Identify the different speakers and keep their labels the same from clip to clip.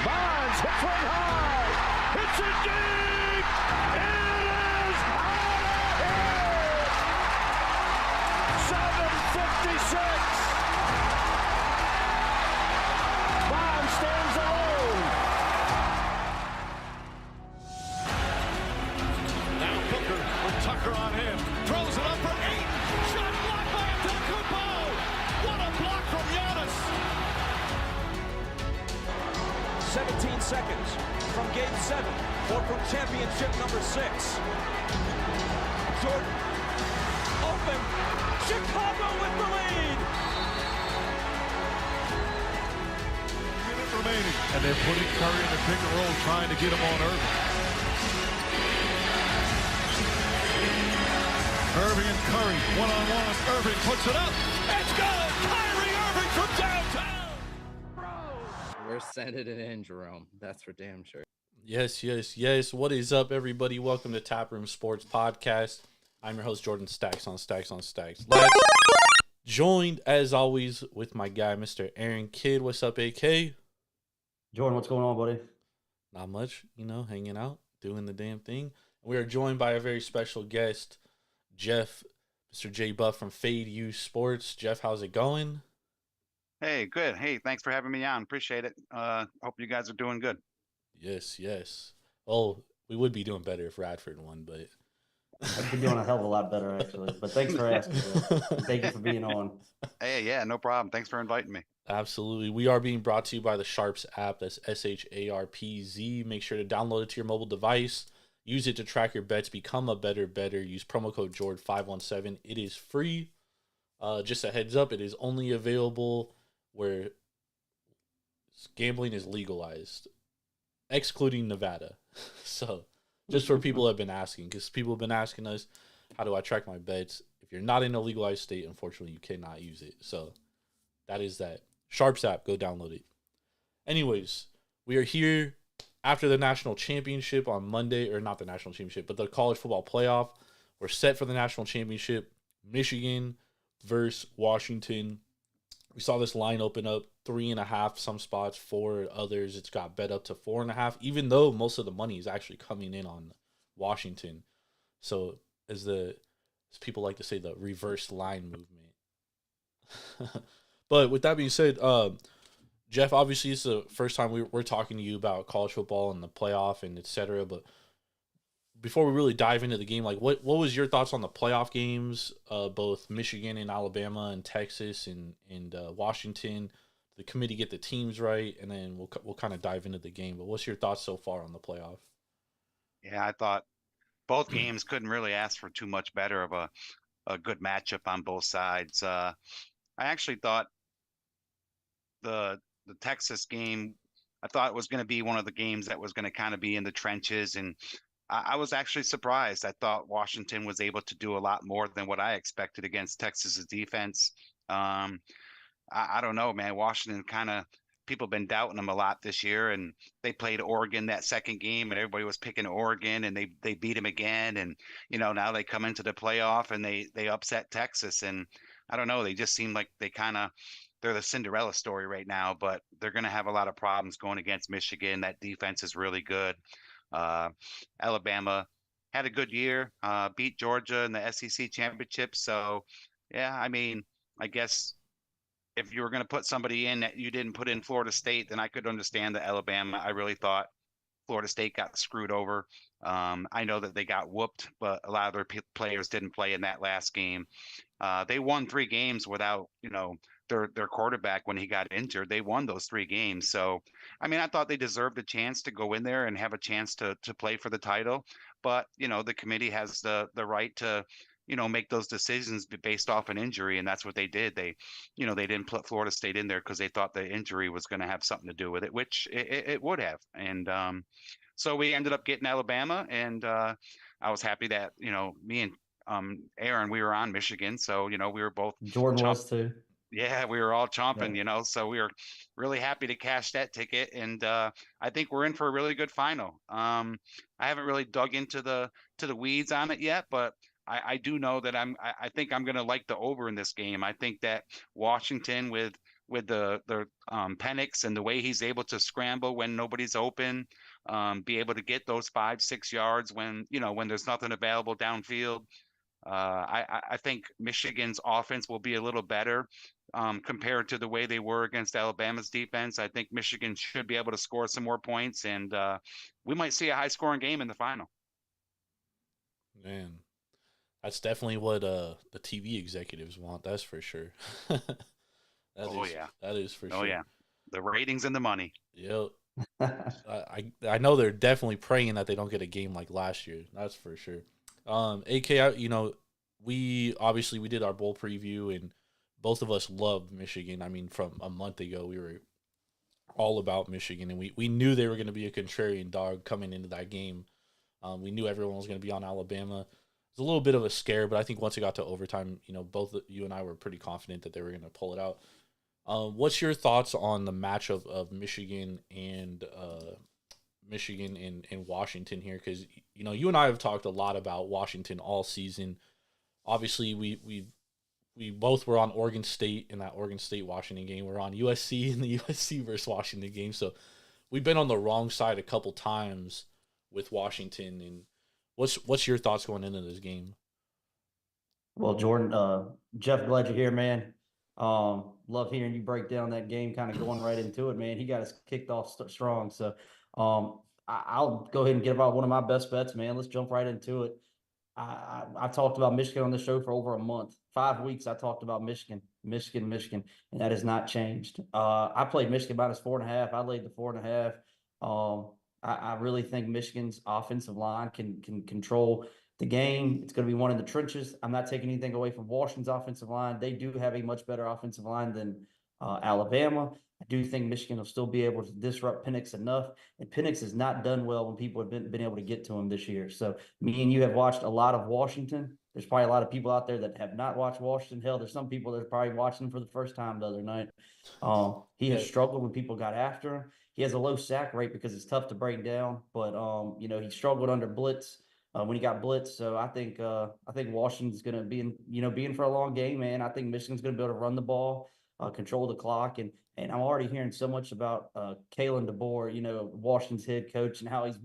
Speaker 1: Bonds hits one high. Hits it deep. It is out of here. 7:56. Bonds stands alone.
Speaker 2: Now Booker with Tucker on him. Throws it up for 8. Shot blocked by Antetokounmpo. What a block from Giannis.
Speaker 3: 17 seconds from Game 7 or from championship number 6. Jordan, open. Chicago with the lead.
Speaker 2: Minute remaining.
Speaker 4: And they're putting Curry in a pick and roll, trying to get him on Irving.
Speaker 2: Irving and Curry, one-on-one. Irving puts it up. It's good. Kyrie Irving from downtown.
Speaker 5: We're sending it in, Jerome. That's for damn sure.
Speaker 6: Yes. What is up, everybody? Welcome to Taproom Sports Podcast. I'm your host, Jordan Stacks on Stacks on Stacks. Joined, as always, with my guy, Mr. Aaron Kidd. What's up, AK?
Speaker 7: Jordan, what's going on, buddy?
Speaker 6: Not much, hanging out, doing the damn thing. We are joined by a very special guest, Jeff, Mr. J Bluff from Fade U Sports. Jeff, how's it going?
Speaker 8: Hey, good. Hey, thanks for having me on. Appreciate it. Hope you guys are doing good.
Speaker 6: Yes. Oh, we would be doing better if Radford won, but
Speaker 7: I've been doing a hell of a lot better, actually. But thanks for asking. Thank you for being on.
Speaker 8: Hey, yeah, no problem. Thanks for inviting me.
Speaker 6: Absolutely. We are being brought to you by the Sharps app. That's SHARPZ. Make sure to download it to your mobile device. Use it to track your bets. Become a better bettor. Use promo code JORD517. It is free. Just a heads up, it is only available where gambling is legalized, excluding Nevada. So just for people who have been asking, because people have been asking us, how do I track my bets? If you're not in a legalized state, unfortunately, you cannot use it. So that is that. Sharps app, go download it. Anyways, we are here after the national championship on Monday, or not the national championship, but the college football playoff. We're set for the national championship. Michigan versus Washington. We saw this line open up 3.5 some spots, 4 others. It's got bet up to 4.5, even though most of the money is actually coming in on Washington. So as people like to say, the reverse line movement. But with that being said, Jeff, obviously it's the first time we're talking to you about college football and the playoff and et cetera. But before we really dive into the game, like what was your thoughts on the playoff games, both Michigan and Alabama and Texas and Washington? The committee get the teams right, and then we'll kind of dive into the game. But what's your thoughts so far on the playoff?
Speaker 8: Yeah, I thought both games couldn't really ask for too much better of a good matchup on both sides. I actually thought the Texas game, I thought it was going to be one of the games that was going to kind of be in the trenches, and I was actually surprised. I thought Washington was able to do a lot more than what I expected against Texas's defense. I don't know, man. Washington people have been doubting them a lot this year, and they played Oregon that second game, and everybody was picking Oregon, and they beat them again. And, now they come into the playoff and they upset Texas. And I don't know, they just seem like they're the Cinderella story right now, but they're going to have a lot of problems going against Michigan. That defense is really good. Alabama had a good year, beat Georgia in the SEC championship. So, yeah, I mean, I guess if you were going to put somebody in that you didn't put in Florida State, then I could understand the Alabama. I really thought Florida State got screwed over. I know that they got whooped, but a lot of their players didn't play in that last game. They won 3 games without, their quarterback when he got injured. They won those 3 games. So, I mean, I thought they deserved a chance to go in there and have a chance to play for the title. But, the committee has the right to, make those decisions based off an injury. And that's what they did. They didn't put Florida State in there because they thought the injury was going to have something to do with it, which it would have. And so we ended up getting Alabama. And I was happy that, me and Aaron, we were on Michigan. So, we were both.
Speaker 7: Jordan was too.
Speaker 8: Yeah, we were all chomping, so we were really happy to cash that ticket. And I think we're in for a really good final. I haven't really dug into the weeds on it yet, but I do know that I think I'm going to like the over in this game. I think that Washington with with the Penix and the way he's able to scramble when nobody's open, be able to get those 5-6 yards when when there's nothing available downfield. I think Michigan's offense will be a little better compared to the way they were against Alabama's defense. I think Michigan should be able to score some more points, and we might see a high-scoring game in the final.
Speaker 6: Man, that's definitely what the TV executives want. That's for sure. That is for sure.
Speaker 8: Oh yeah, the ratings and the money.
Speaker 6: Yep. I know they're definitely praying that they don't get a game like last year. That's for sure. AK, we did our bowl preview, and both of us loved Michigan. I mean, from a month ago, we were all about Michigan, and we knew they were going to be a contrarian dog coming into that game. We knew everyone was going to be on Alabama. It was a little bit of a scare, but I think once it got to overtime, both you and I were pretty confident that they were going to pull it out. What's your thoughts on the matchup of Michigan and Washington here? Because you and I have talked a lot about Washington all season. Obviously, we both were on Oregon State in that Oregon State Washington game. We're on USC in the USC versus Washington game. So we've been on the wrong side a couple times with Washington. And what's your thoughts going into this game?
Speaker 7: Well, Jordan, Jeff, glad you're here, man. Love hearing you break down that game, kind of going right into it, man. He got us kicked off strong. So I'll go ahead and give out one of my best bets, man. Let's jump right into it. I talked about Michigan on the show for over a month. 5 weeks I talked about Michigan, and that has not changed. I played Michigan -4.5. I laid the 4.5. I really think Michigan's offensive line can control the game. It's going to be one in the trenches. I'm not taking anything away from Washington's offensive line. They do have a much better offensive line than Alabama. I do think Michigan will still be able to disrupt Penix enough, and Penix has not done well when people have been able to get to him this year. So me and you have watched a lot of Washington. There's probably a lot of people out there that have not watched Washington. Hell, there's some people that are probably watching him for the first time the other night. He has struggled when people got after him. He has a low sack rate because it's tough to break down, but he struggled under blitz when he got blitzed. So I think Washington's going to be in for a long game, man. I think Michigan's going to be able to run the ball, control the clock, and I'm already hearing so much about Kalen DeBoer, Washington's head coach, and how he's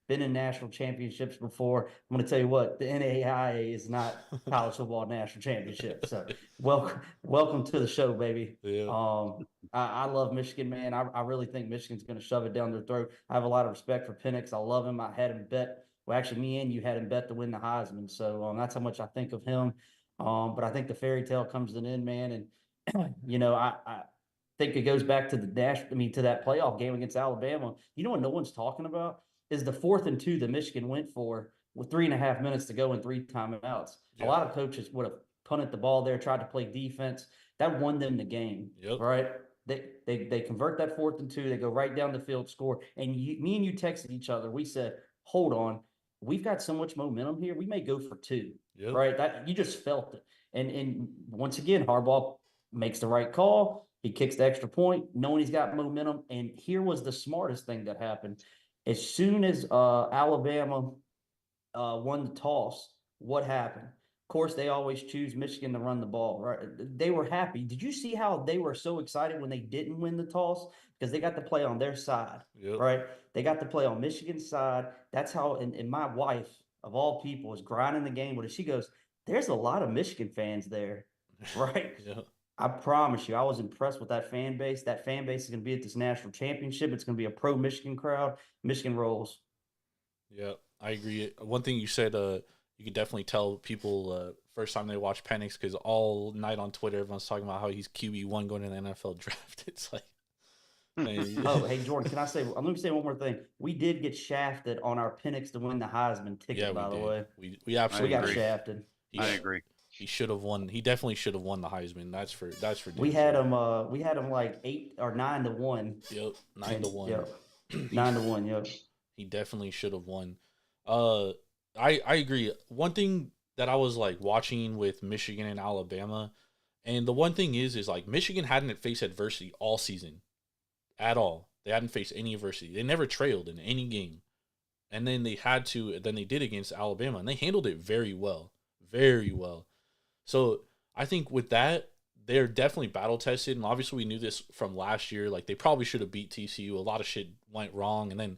Speaker 7: been in national championships before. I'm going to tell you what, the NAIA is not college football national championship. So welcome to the show, baby.
Speaker 6: Yeah.
Speaker 7: I love Michigan, man. I really think Michigan's going to shove it down their throat. I have a lot of respect for Penix. I love him. I had him bet. Well, actually, me and you had him bet to win the Heisman. So that's how much I think of him. But I think the fairy tale comes to an end, man. And, I think it goes back to to that playoff game against Alabama. You know what no one's talking about is the 4th and 2 that Michigan went for with 3.5 minutes to go and 3 timeouts. Yeah. A lot of coaches would have punted the ball there, tried to play defense. That won them the game, right? They convert that 4th and 2. They go right down the field, score. And me and you texted each other. We said, hold on. We've got so much momentum here. We may go for 2, right? That you just felt it. And once again, Harbaugh makes the right call. He kicks the extra point, knowing he's got momentum. And here was the smartest thing that happened. As soon as Alabama won the toss, what happened? Of course, they always choose Michigan to run the ball, right? They were happy. Did you see how they were so excited when they didn't win the toss? Because they got to play on their side, right? They got to play on Michigan's side. That's how, and my wife, of all people, is grinding the game with it. She goes, there's a lot of Michigan fans there, right? I promise you, I was impressed with that fan base. That fan base is going to be at this national championship. It's going to be a pro-Michigan crowd. Michigan rolls.
Speaker 6: Yeah, I agree. One thing you said, you can definitely tell people first time they watch Penix, because all night on Twitter, everyone's talking about how he's QB1 going to the NFL draft. It's like,
Speaker 7: oh, hey, Jordan, can I say, let me say one more thing. We did get shafted on our Penix to win the Heisman ticket, by the way.
Speaker 6: We absolutely
Speaker 7: got shafted.
Speaker 8: I agree.
Speaker 6: He should have won. He definitely should have won the Heisman. That's for.
Speaker 7: We had him. We had him like 8 or 9 to 1.
Speaker 6: Yep, 9 to 1.
Speaker 7: Yep, 9 to 1. Yep.
Speaker 6: He definitely should have won. I agree. One thing that I was like watching with Michigan and Alabama, and the one thing is like Michigan hadn't faced adversity all season, at all. They hadn't faced any adversity. They never trailed in any game, and then they had to. Then they did against Alabama, and they handled it very well, very well. So I think with that, they're definitely battle tested, and obviously we knew this from last year. Like they probably should have beat TCU. A lot of shit went wrong, and then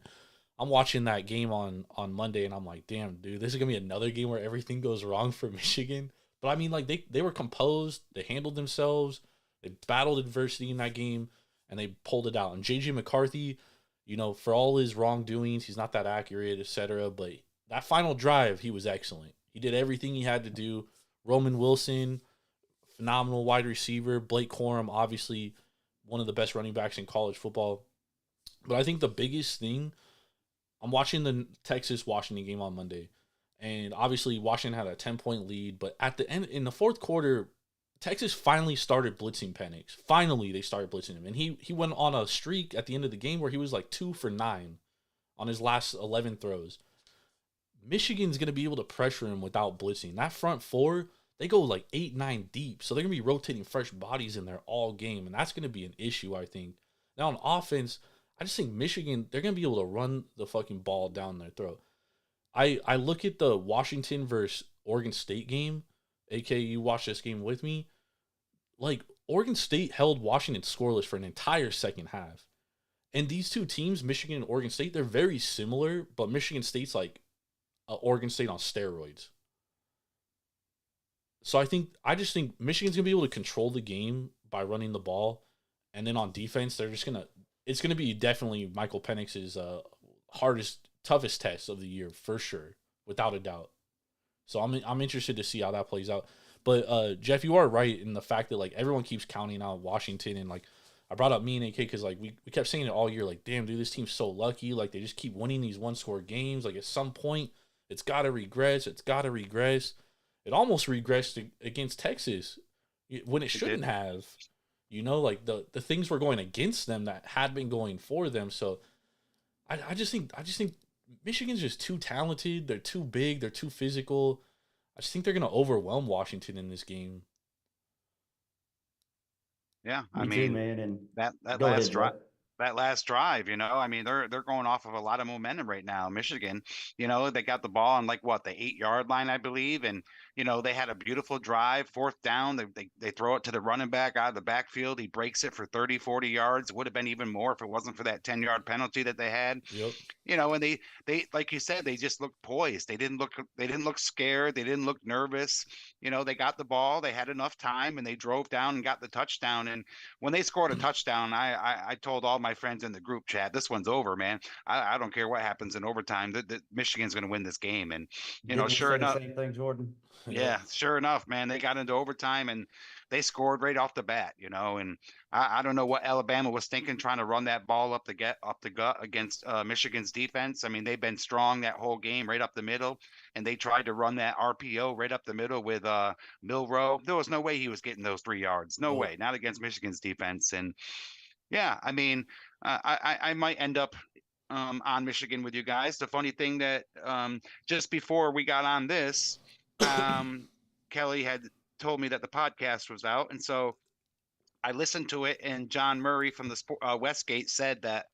Speaker 6: I'm watching that game on Monday, and I'm like, damn, dude, this is gonna be another game where everything goes wrong for Michigan. But I mean, like they were composed, they handled themselves, they battled adversity in that game, and they pulled it out. And JJ McCarthy, you know, for all his wrongdoings, he's not that accurate, etc. But that final drive, he was excellent. He did everything he had to do. Roman Wilson, phenomenal wide receiver. Blake Corum, obviously one of the best running backs in college football. But I think the biggest thing, I'm watching the Texas-Washington game on Monday, and obviously Washington had a 10-point lead, but at the end, in the fourth quarter, Texas finally started blitzing Penix. Finally, they started blitzing him, and he went on a streak at the end of the game where he was like 2 for 9 on his last 11 throws. Michigan's going to be able to pressure him without blitzing. That front four, they go like 8-9 deep, so they're going to be rotating fresh bodies in there all game, and that's going to be an issue, I think. Now, on offense, I just think Michigan, they're going to be able to run the fucking ball down their throat. I look at the Washington versus Oregon State game, aka you watch this game with me. Like, Oregon State held Washington scoreless for an entire second half. And these two teams, Michigan and Oregon State, they're very similar, but Michigan State's like Oregon State on steroids. So I just think Michigan's going to be able to control the game by running the ball. And then on defense, it's going to be definitely Michael Penix's toughest test of the year, for sure, without a doubt. So I'm interested to see how that plays out. But Jeff, you are right in the fact that like everyone keeps counting out Washington, and like I brought up me and AK because like we kept saying it all year, like, damn, dude, this team's so lucky. Like they just keep winning these one-score games. Like at some point, it's got to regress. It almost regressed against Texas when it shouldn't have. You know, like the things were going against them that had been going for them. So I just think Michigan's just too talented. They're too big. They're too physical. I just think they're going to overwhelm Washington in this game.
Speaker 8: Yeah,
Speaker 7: Me too, man. And
Speaker 8: that
Speaker 7: go
Speaker 8: last
Speaker 7: ahead,
Speaker 8: drive,
Speaker 7: Jeff.
Speaker 8: that last drive, you know, I mean, they're going off of a lot of momentum right now. Michigan, you know, they got the ball on like what, the 8-yard line, I believe, and you know they had a beautiful drive, fourth down. They throw it to the running back out of the backfield. He breaks it for 30, 40 yards. Would have been even more if it wasn't for that 10-yard penalty that they had.
Speaker 6: Yep.
Speaker 8: You know, and they like you said, they just looked poised. They didn't look scared. They didn't look nervous. You know, they got the ball. They had enough time, and they drove down and got the touchdown. And when they scored a touchdown, I told all my friends in the group chat, this one's over, man. I don't care what happens in overtime. That Michigan's going to win this game. And you know,
Speaker 7: Didn't we
Speaker 8: sure
Speaker 7: say
Speaker 8: enough,
Speaker 7: the same thing, Jordan?
Speaker 8: yeah, sure enough, man, they got into overtime and they scored right off the bat, you know. And I don't know what Alabama was thinking, trying to run that ball up the gut against Michigan's defense. I mean, they've been strong that whole game, right up the middle, and they tried to run that RPO right up the middle with Milroe. There was no way he was getting those 3 yards, no way, not against Michigan's defense. And yeah, I mean, I might end up on Michigan with you guys. The funny thing that just before we got on this, Kelly had told me that the podcast was out, and so I listened to it. And John Murray from the Westgate said that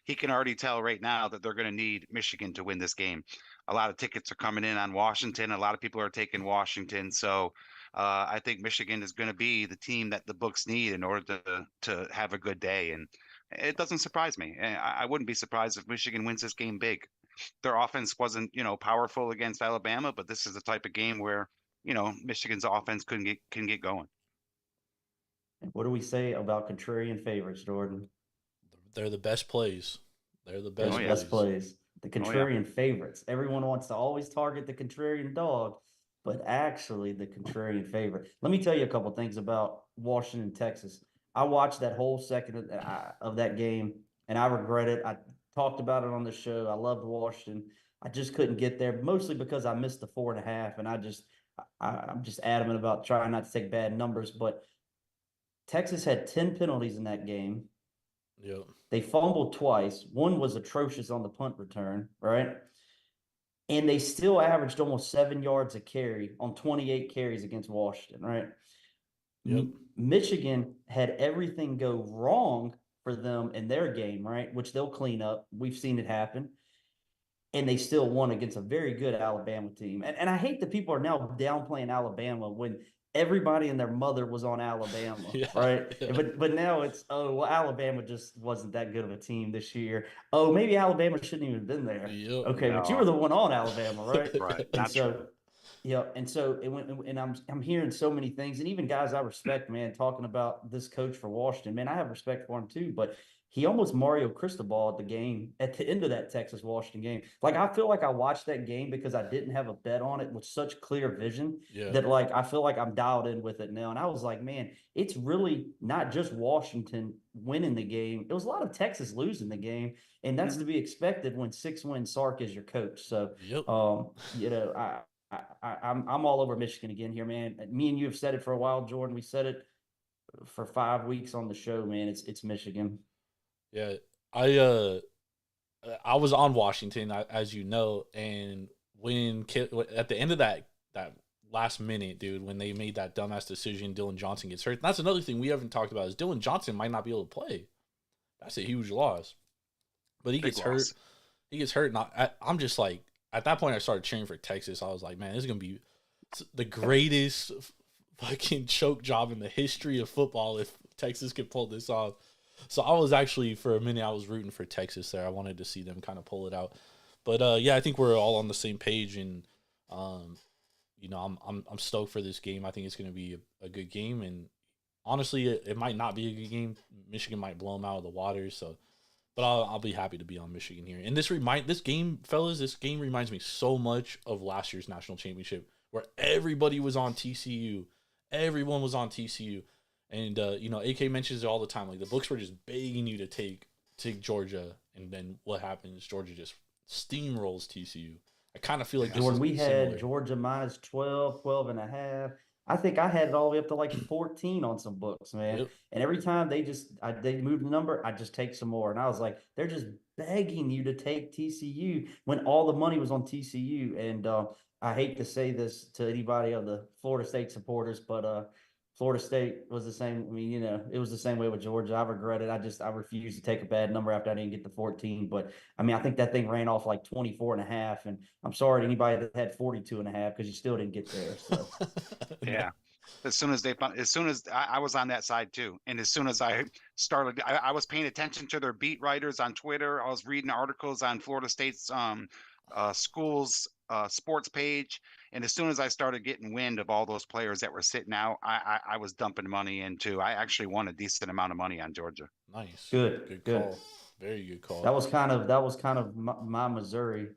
Speaker 8: he can already tell right now that they're going to need Michigan to win this game. A lot of tickets are coming in on Washington. A lot of people are taking Washington, so I think Michigan is going to be the team that the books need in order to have a good day. And it doesn't surprise me. I wouldn't be surprised if Michigan wins this game big. Their offense wasn't, you know, powerful against Alabama, but this is the type of game where, you know, Michigan's offense can get going.
Speaker 7: What do we say about contrarian favorites, Jordan?
Speaker 6: They're the best plays. They're the best
Speaker 7: Those
Speaker 6: plays.
Speaker 7: best plays. The contrarian favorites. Everyone wants to always target the contrarian dog, but actually the contrarian favorite. Let me tell you a couple things about Washington, Texas. I watched that whole second of that game, and I regret it. I talked about it on the show. I loved Washington. I just couldn't get there, mostly because I missed the 4.5, and I'm just adamant about trying not to take bad numbers. But Texas had 10 penalties in that game.
Speaker 6: Yep.
Speaker 7: They fumbled twice. One was atrocious on the punt return, right? And they still averaged almost 7 yards a carry on 28 carries against Washington, right?
Speaker 6: Yep.
Speaker 7: Michigan had everything go wrong for them in their game, right? Which they'll clean up. We've seen it happen. And they still won against a very good Alabama team. And I hate that people are now downplaying Alabama when everybody and their mother was on Alabama,
Speaker 6: Yeah,
Speaker 7: right?
Speaker 6: yeah.
Speaker 7: But now it's, oh, well, Alabama just wasn't that good of a team this year. Oh, maybe Alabama shouldn't even have been there.
Speaker 6: Yep.
Speaker 7: Okay, but you
Speaker 8: No.
Speaker 7: were the one on Alabama, right?
Speaker 8: Right.
Speaker 7: And
Speaker 8: Not true.
Speaker 7: so, yeah, and so it went, and I'm hearing so many things, and even guys I respect, man, talking about this coach for Washington, man, I have respect for him too, but he almost Mario Cristobal at the game at the end of that Texas Washington game. Like I feel like I watched that game because I didn't have a bet on it with such clear vision
Speaker 6: Yeah.
Speaker 7: that like I feel like I'm dialed in with it now. And I was like, man, it's really not just Washington winning the game. It was a lot of Texas losing the game, and that's to be expected when 6-win Sark is your coach. So,
Speaker 6: Yep.
Speaker 7: you know, I'm all over Michigan again here, man. Me and you have said it for a while, Jordan. We said it for 5 weeks on the show, man. It's Michigan.
Speaker 6: Yeah. I was on Washington, as you know, and when at the end of that last minute, dude, when they made that dumbass decision, Dylan Johnson gets hurt. That's another thing we haven't talked about is Dylan Johnson might not be able to play. That's a huge loss. But he gets hurt. He gets hurt, and I'm just like, at that point, I started cheering for Texas. I was like, man, this is gonna be the greatest fucking choke job in the history of football if Texas could pull this off. So I was actually, for a minute, I was rooting for Texas there. I wanted to see them kind of pull it out. But yeah, I think we're all on the same page, and you know, I'm stoked for this game. I think it's going to be a good game, and honestly, it might not be a good game. Michigan might blow them out of the water. So, but I'll be happy to be on Michigan here. And this game, fellas, this game reminds me so much of last year's national championship, where everybody was on TCU, everyone was on TCU. And you know, AK mentions it all the time. Like the books were just begging you to take Georgia, and then what happens? Georgia just steamrolls TCU. I kind of feel like
Speaker 7: Jordan, we
Speaker 6: similar.
Speaker 7: had Georgia minus 12, 12 and a half. I think I had it all the way up to like 14 on some books, man.
Speaker 6: Yep.
Speaker 7: And every time they moved the number, I just take some more. And I was like, they're just begging you to take TCU when all the money was on TCU. And I hate to say this to anybody of the Florida State supporters, but Florida State was the same. I mean, you know, it was the same way with Georgia. I regret it. I refused to take a bad number after I didn't get the 14. But I mean, I think that thing ran off like 24 and a half. And I'm sorry to anybody that had 42 and a half because you still didn't get there. So
Speaker 8: Yeah. As soon as I was on that side too. And as soon as I started, I was paying attention to their beat writers on Twitter. I was reading articles on Florida State's schools sports page. And as soon as I started getting wind of all those players that were sitting out, I was dumping money into. I actually won a decent amount of money on Georgia.
Speaker 6: Nice.
Speaker 7: good.
Speaker 6: Call. Very good call.
Speaker 7: That was kind of my Missouri,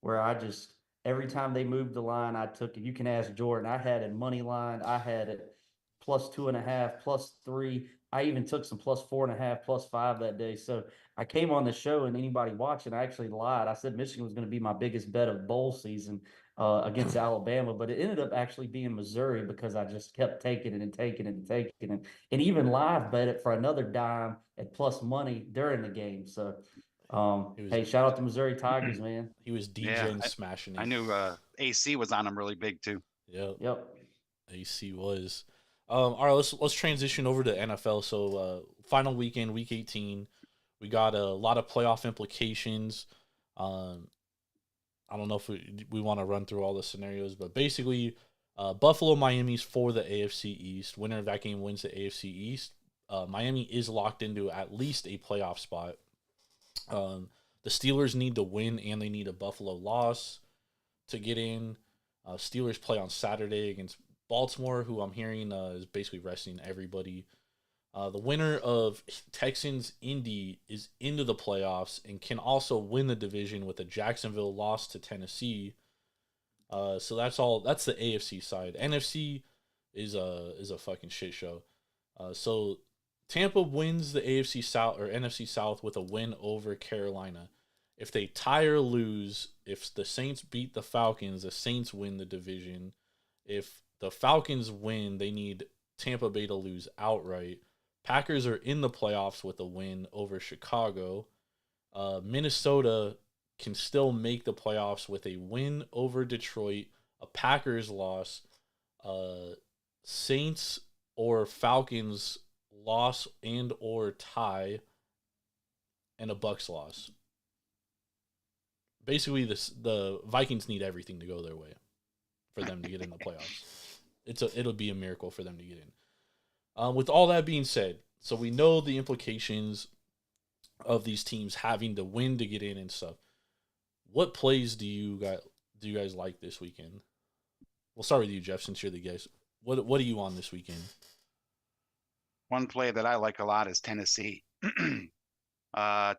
Speaker 7: where I just every time they moved the line, I took it. You can ask Jordan. I had it money line. I had it plus 2.5, plus 3. I even took some plus 4.5, plus 5 that day. So I came on the show, and anybody watching, I actually lied. I said Michigan was going to be my biggest bet of bowl season against Alabama, but it ended up actually being Missouri because I just kept taking it and taking it and taking it, and even live bet it for another dime at plus money during the game. So, hey, shout out to Missouri Tigers, man.
Speaker 6: He was DJing, smashing it.
Speaker 8: I knew AC was on him really big too.
Speaker 7: Yep.
Speaker 6: AC was. All right, let's transition over to NFL. So, final weekend, week 18, we got a lot of playoff implications. I don't know if we want to run through all the scenarios, but basically, Buffalo, Miami's for the AFC East. Winner of that game wins the AFC East. Miami is locked into at least a playoff spot. The Steelers need to win, and they need a Buffalo loss to get in. Steelers play on Saturday against Baltimore, who I'm hearing is basically resting everybody. The winner of Texans-Indy is into the playoffs and can also win the division with a Jacksonville loss to Tennessee. So that's the AFC side. NFC is a fucking shit show. So Tampa wins the AFC South or NFC South with a win over Carolina. If they tie or lose, if the Saints beat the Falcons, the Saints win the division. If the Falcons win, they need Tampa Bay to lose outright. Packers are in the playoffs with a win over Chicago. Minnesota can still make the playoffs with a win over Detroit, a Packers loss, Saints or Falcons loss and or tie, and a Bucs loss. Basically, the Vikings need everything to go their way for them to get in the playoffs. it'll be a miracle for them to get in. With all that being said, so we know the implications of these teams having to win to get in and stuff. What plays do you guys like this weekend? We'll start with you, Jeff, since you're the guest. What are you on this weekend?
Speaker 8: One play that I like a lot is Tennessee.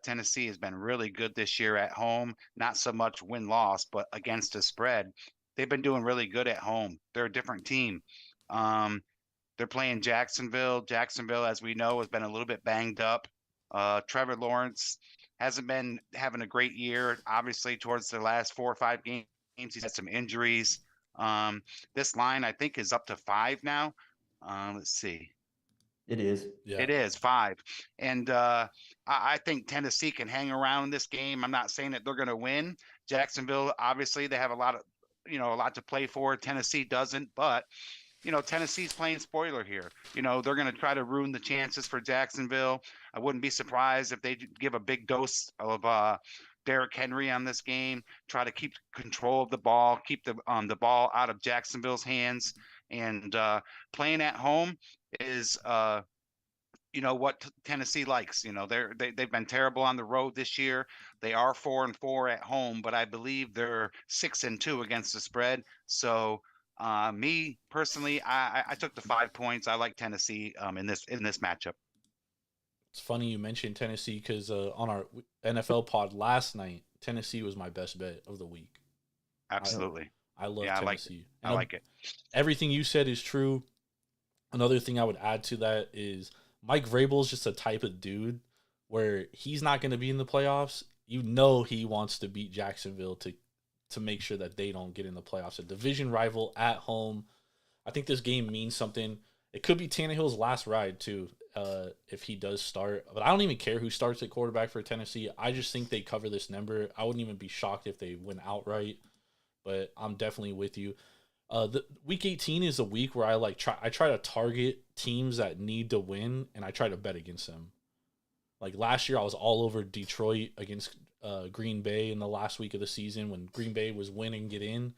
Speaker 8: Tennessee has been really good this year at home. Not so much win-loss, but against the spread. They've been doing really good at home. They're a different team. They're playing Jacksonville. Jacksonville, as we know, has been a little bit banged up. Trevor Lawrence hasn't been having a great year. Obviously, towards the last 4 or 5 games, he's had some injuries. This line, I think, is up to 5 now. Let's see.
Speaker 7: It is.
Speaker 6: Yeah.
Speaker 8: It is 5. And I think Tennessee can hang around in this game. I'm not saying that they're going to win. Jacksonville, obviously, they have a lot to play for. Tennessee doesn't, but Tennessee's playing spoiler here. They're going to try to ruin the chances for Jacksonville. I wouldn't be surprised if they give a big dose of Derrick Henry on this game, try to keep control of the ball, keep the ball out of Jacksonville's hands. And playing at home is what Tennessee likes. They've been terrible on the road this year. They are 4-4 at home, but I believe they're 6-2 against the spread. So me personally, I took the 5 points. I like Tennessee in this matchup.
Speaker 6: It's funny you mentioned Tennessee because on our NFL pod last night, Tennessee was my best bet of the week.
Speaker 8: Absolutely.
Speaker 6: I love Tennessee.
Speaker 8: I like it.
Speaker 6: Everything you said is true. Another thing I would add to that is Mike Vrabel is just a type of dude where he's not going to be in the playoffs. He wants to beat Jacksonville to make sure that they don't get in the playoffs. A division rival at home. I think this game means something. It could be Tannehill's last ride too, if he does start. But I don't even care who starts at quarterback for Tennessee. I just think they cover this number. I wouldn't even be shocked if they win outright. But I'm definitely with you. The week 18 is a week where I try to target teams that need to win, and I try to bet against them. Like last year, I was all over Detroit against Green Bay in the last week of the season when Green Bay was winning, get in.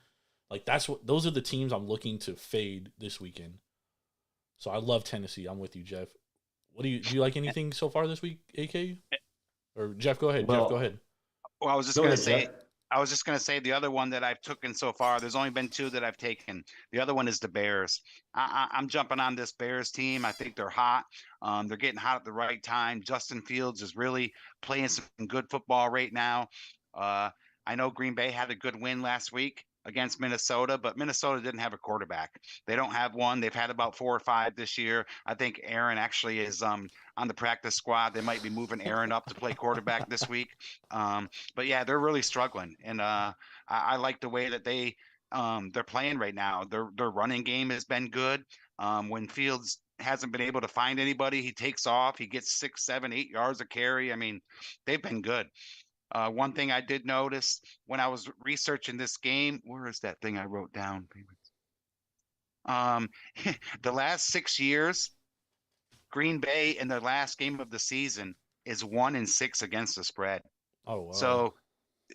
Speaker 6: Like those are the teams I'm looking to fade this weekend. So I love Tennessee. I'm with you, Jeff. Do you like anything so far this week, AK? Or Jeff, go ahead. Jeff, go ahead.
Speaker 8: Well, I was just going to say. I was just going to say the other one that I've taken so far, there's only been 2 that I've taken. The other one is the Bears. I'm jumping on this Bears team. I think they're hot. They're getting hot at the right time. Justin Fields is really playing some good football right now. I know Green Bay had a good win last week against Minnesota, but Minnesota didn't have a quarterback. They don't have one. They've had about 4 or 5 this year. I think Aaron actually is on the practice squad. They might be moving Aaron up to play quarterback this week. But yeah, they're really struggling. And I like the way that they're playing right now. Their running game has been good. When Fields hasn't been able to find anybody, he takes off. He gets 6, 7, 8 yards a carry. I mean, they've been good. One thing I did notice when I was researching this game, where is that thing I wrote down? The last 6 years, Green Bay in the last game of the season is 1-6 against the spread.
Speaker 6: Oh, wow.
Speaker 8: So,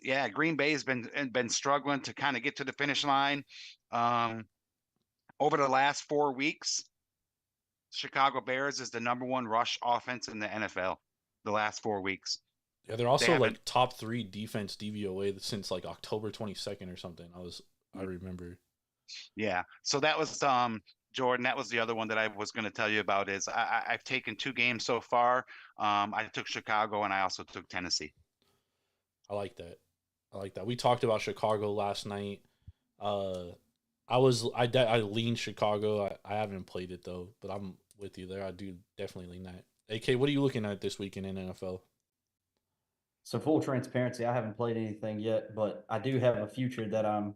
Speaker 8: yeah, Green Bay has been struggling to kind of get to the finish line. Over the last 4 weeks, Chicago Bears is the #1 rush offense in the NFL. The last 4 weeks.
Speaker 6: Yeah, they're also like top 3 defense DVOA since like October 22nd or something. I remember.
Speaker 8: Yeah. So that was Jordan. That was the other one that I was going to tell you about. Is I've taken 2 games so far. I took Chicago and I also took Tennessee.
Speaker 6: I like that. We talked about Chicago last night. I leaned Chicago. I haven't played it though, but I'm with you there. I do definitely lean that. AK, what are you looking at this weekend in NFL?
Speaker 7: So full transparency, I haven't played anything yet, but I do have a future that I'm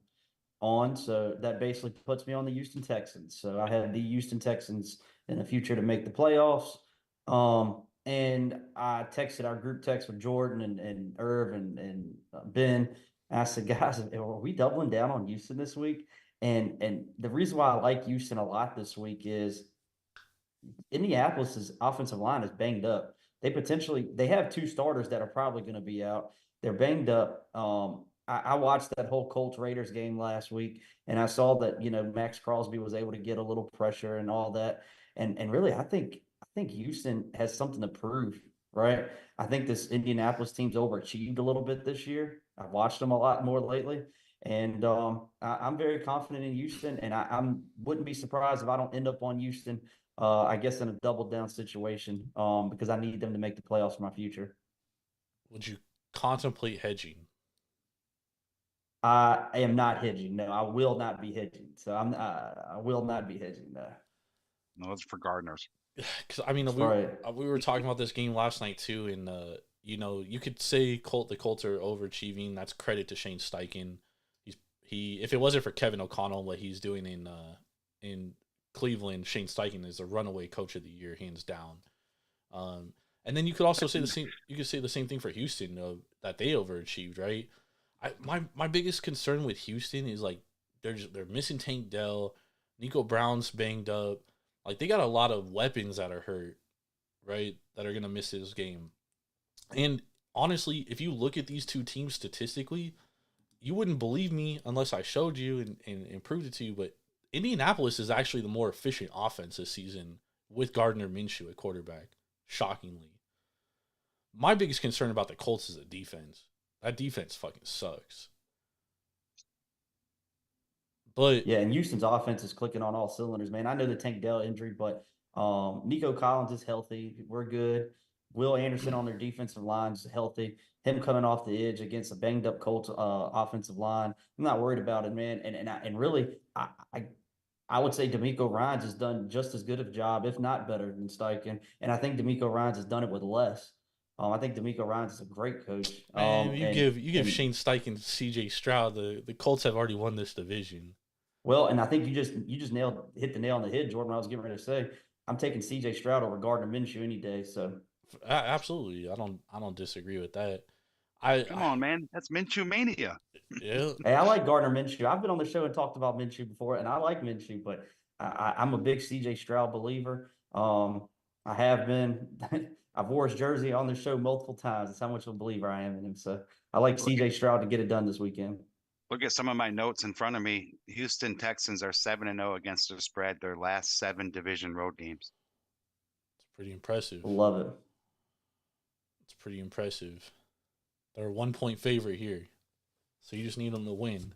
Speaker 7: on. So that basically puts me on the Houston Texans. So I had the Houston Texans in the future to make the playoffs. And I texted our group text with Jordan and Irv and Ben. And I said, guys, are we doubling down on Houston this week? And the reason why I like Houston a lot this week is Indianapolis's offensive line is banged up. They have 2 starters that are probably going to be out. They're banged up. I watched that whole Colts Raiders game last week, and I saw that Max Crosby was able to get a little pressure and all that, and really I think Houston has something to prove, right? I think this Indianapolis team's overachieved a little bit this year. I've watched them a lot more lately, and I'm very confident in Houston, and I'm wouldn't be surprised if I don't end up on Houston. I guess in a double down situation, because I need them to make the playoffs for my future.
Speaker 6: Would you contemplate hedging?
Speaker 7: I am not hedging. No, I will not be hedging. So I will not be hedging. No.
Speaker 8: No, it's for gardeners.
Speaker 6: Because I mean,
Speaker 7: That's right.
Speaker 6: we were talking about this game last night too, and you could say the Colts are overachieving. That's credit to Shane Steichen. If it wasn't for Kevin O'Connell, what he's doing in Cleveland, Shane Steichen is a runaway coach of the year, hands down. And then you could also say the same. You could say the same thing for Houston, that they overachieved, right? My biggest concern with Houston is like they're missing Tank Dell, Nico Brown's banged up. Like they got a lot of weapons that are hurt, right? That are gonna miss this game. And honestly, if you look at these two teams statistically, you wouldn't believe me unless I showed you and proved it to you. But Indianapolis is actually the more efficient offense this season with Gardner Minshew at quarterback. Shockingly. My biggest concern about the Colts is the defense. That defense fucking sucks. But
Speaker 7: Yeah, and Houston's offense is clicking on all cylinders, man. I know the Tank Dell injury, but Nico Collins is healthy. We're good. Will Anderson on their defensive line is healthy. Him coming off the edge against a banged up Colts offensive line, I'm not worried about it, man. And really, I would say D'Amico Ryans has done just as good of a job, if not better, than Steichen. And I think D'Amico Ryans has done it with less. I think D'Amico Ryans is a great coach.
Speaker 6: man, you give Shane Steichen to C.J. Stroud. The Colts have already won this division.
Speaker 7: Well, and I think you just hit the nail on the head, Jordan. What I was getting ready to say, I'm taking C.J. Stroud over Gardner Minshew any day. So
Speaker 6: Absolutely, I don't disagree with that.
Speaker 8: Come on, man, that's Minshew mania.
Speaker 6: Yeah.
Speaker 7: Hey, I like Gardner Minshew. I've been on the show and talked about Minshew before, and I like Minshew, but I'm a big C.J. Stroud believer. I have been. I've wore his jersey on the show multiple times. That's how much of a believer I am in him. So I like C.J. Stroud to get it done this weekend.
Speaker 8: Look at some of my notes in front of me. Houston Texans are 7-0 against the spread their last 7 division road games.
Speaker 6: It's pretty impressive.
Speaker 7: Love it.
Speaker 6: It's pretty impressive. They're a 1-point favorite here. So you just need them to win.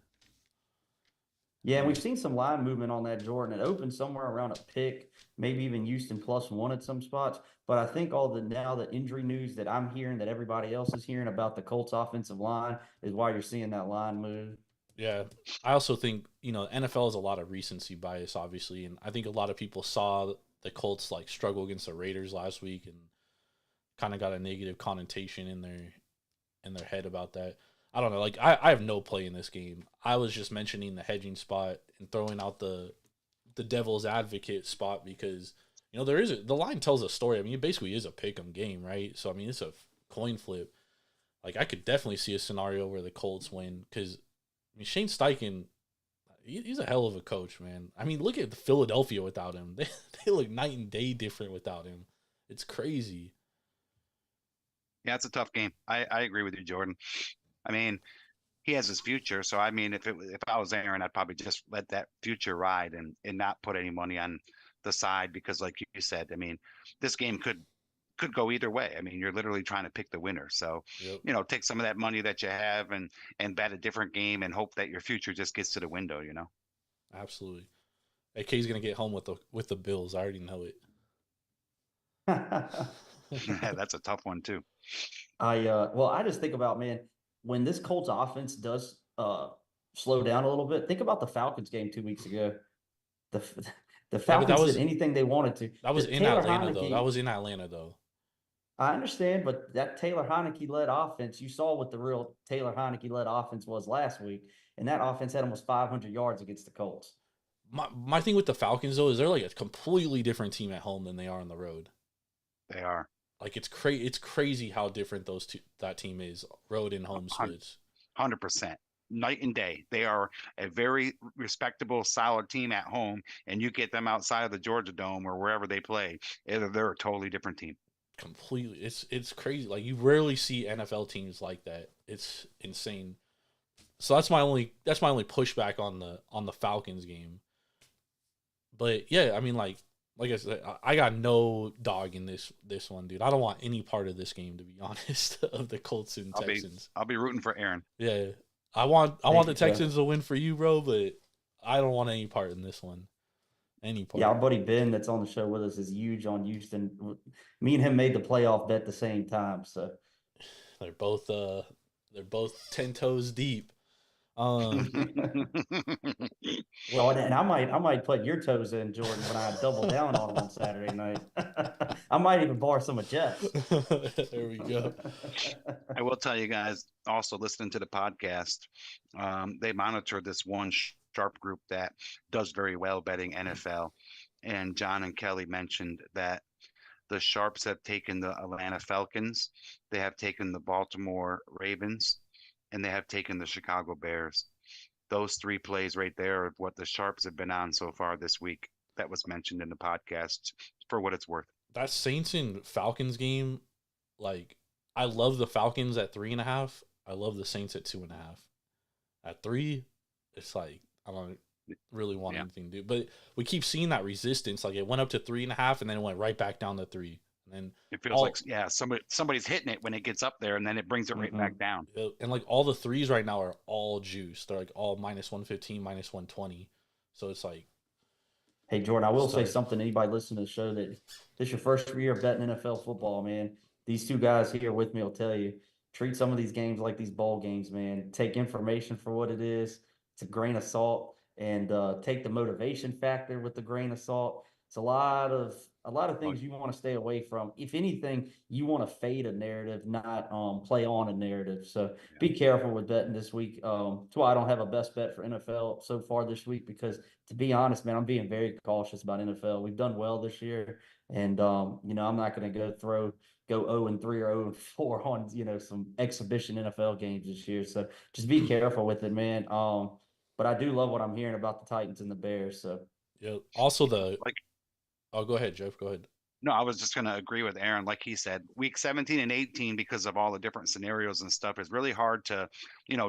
Speaker 7: Yeah, and we've seen some line movement on that, Jordan. It opened somewhere around a pick, maybe even Houston +1 at some spots. But I think now the injury news that I'm hearing, that everybody else is hearing about the Colts offensive line, is why you're seeing that line move.
Speaker 6: Yeah. I also think, NFL is a lot of recency bias, obviously. And I think a lot of people saw the Colts like struggle against the Raiders last week and kind of got a negative connotation in their head about that. I don't know. Like I have no play in this game. I was just mentioning the hedging spot and throwing out the devil's advocate spot because the line tells a story. I mean, it basically is a pick 'em game, right? So I mean, it's a coin flip. Like I could definitely see a scenario where the Colts win because Shane Steichen, he's a hell of a coach, man. I mean, look at Philadelphia without him. They look night and day different without him. It's crazy.
Speaker 8: Yeah, it's a tough game. I agree with you, Jordan. I mean, he has his future. So I mean, if I was Aaron, I'd probably just let that future ride and not put any money on the side because, like you said, I mean, this game could go either way. I mean, you're literally trying to pick the winner. So,
Speaker 6: Yep.
Speaker 8: Take some of that money that you have and bet a different game and hope that your future just gets to the window.
Speaker 6: Absolutely. AK's gonna get home with the Bills. I already know it.
Speaker 8: That's a tough one too.
Speaker 7: I just think about, man, when this Colts offense does slow down a little bit, think about the Falcons game 2 weeks ago. The Falcons did anything they wanted to.
Speaker 6: That was in Atlanta, though. That was in Atlanta, though.
Speaker 7: I understand, but that Taylor Heineke-led offense, you saw what the real Taylor Heineke-led offense was last week, and that offense had almost 500 yards against the Colts.
Speaker 6: My thing with the Falcons, though, is they're like a completely different team at home than they are on the road.
Speaker 8: They are.
Speaker 6: Like it's crazy how different that team is, road and home splits.
Speaker 8: 100%. Night and day. They are a very respectable, solid team at home, and you get them outside of the Georgia Dome or wherever they play, they're a totally different team.
Speaker 6: Completely. It's crazy. Like you rarely see NFL teams like that. It's insane. So that's my only pushback on the Falcons game. But yeah, I mean, like I said, I got no dog in this one, dude. I don't want any part of this game, to be honest, of the Colts and Texans.
Speaker 8: I'll be rooting for Aaron.
Speaker 6: Yeah, I want the Texans to win for you, bro, but I don't want any part in this one. Any part.
Speaker 7: Yeah, our buddy Ben that's on the show with us is huge on Houston. Me and him made the playoff bet at the same time, so
Speaker 6: they're both 10 toes deep.
Speaker 7: Well, and I might put your toes in, Jordan, when I double down on them on Saturday night. I might even borrow some of Jeff's.
Speaker 6: There we go.
Speaker 8: I will tell you guys, also listening to the podcast, they monitor this one sharp group that does very well betting NFL. And John and Kelly mentioned that the sharps have taken the Atlanta Falcons, they have taken the Baltimore Ravens, and they have taken the Chicago Bears. Those 3 plays right there are what the sharps have been on so far this week. That was mentioned in the podcast, for what it's worth.
Speaker 6: That Saints and Falcons game, like, I love the Falcons at 3.5. I love the Saints at 2.5. At 3, it's like, I don't really want anything to do. But we keep seeing that resistance. Like, it went up to 3.5, and then it went right back down to 3. And then
Speaker 8: it feels like somebody's hitting it when it gets up there, and then it brings it right back down.
Speaker 6: And like all the 3s right now are all juiced. They're like all -115, -120. So it's like,
Speaker 7: hey Jordan, I will say something. Anybody listening to the show that this is your first year betting NFL football, man. These 2 guys here with me will tell you, treat some of these games like these bowl games, man. Take information for what it is. It's a grain of salt, and take the motivation factor with the grain of salt. It's a lot of things you want to stay away from. If anything, you want to fade a narrative, not play on a narrative. So be careful with betting this week. That's why I don't have a best bet for NFL so far this week, because to be honest, man, I'm being very cautious about NFL. We've done well this year, and I'm not going to go 0-3 or 0-4 on some exhibition NFL games this year. So just be careful with it, man. But I do love what I'm hearing about the Titans and the Bears. So
Speaker 6: yeah. Also oh, go ahead, Jeff. Go ahead.
Speaker 8: No, I was just going to agree with Aaron. Like he said, week 17 and 18, because of all the different scenarios and stuff, is really hard to,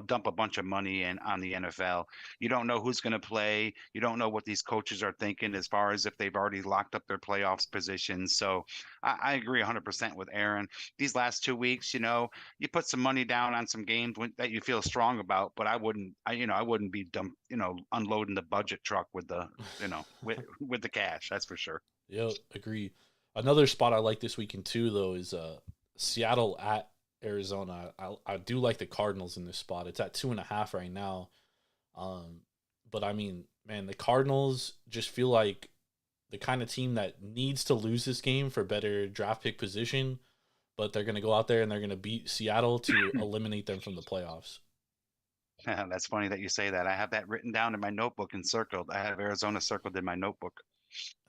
Speaker 8: dump a bunch of money in on the NFL. You don't know who's going to play. You don't know what these coaches are thinking as far as if they've already locked up their playoffs positions. So I agree 100% with Aaron. These last 2 weeks, you put some money down on some games that you feel strong about, but I wouldn't be unloading the budget truck with the, with the cash. That's for sure.
Speaker 6: Yep, agree. Another spot I like this weekend too, though, is Seattle at Arizona. I do like the Cardinals in this spot. It's at 2.5 right now. But I mean, man, the Cardinals just feel like the kind of team that needs to lose this game for better draft pick position, but they're going to go out there and they're going to beat Seattle to eliminate them from the playoffs.
Speaker 8: That's funny that you say that. I have that written down in my notebook and circled. I have Arizona circled in my notebook.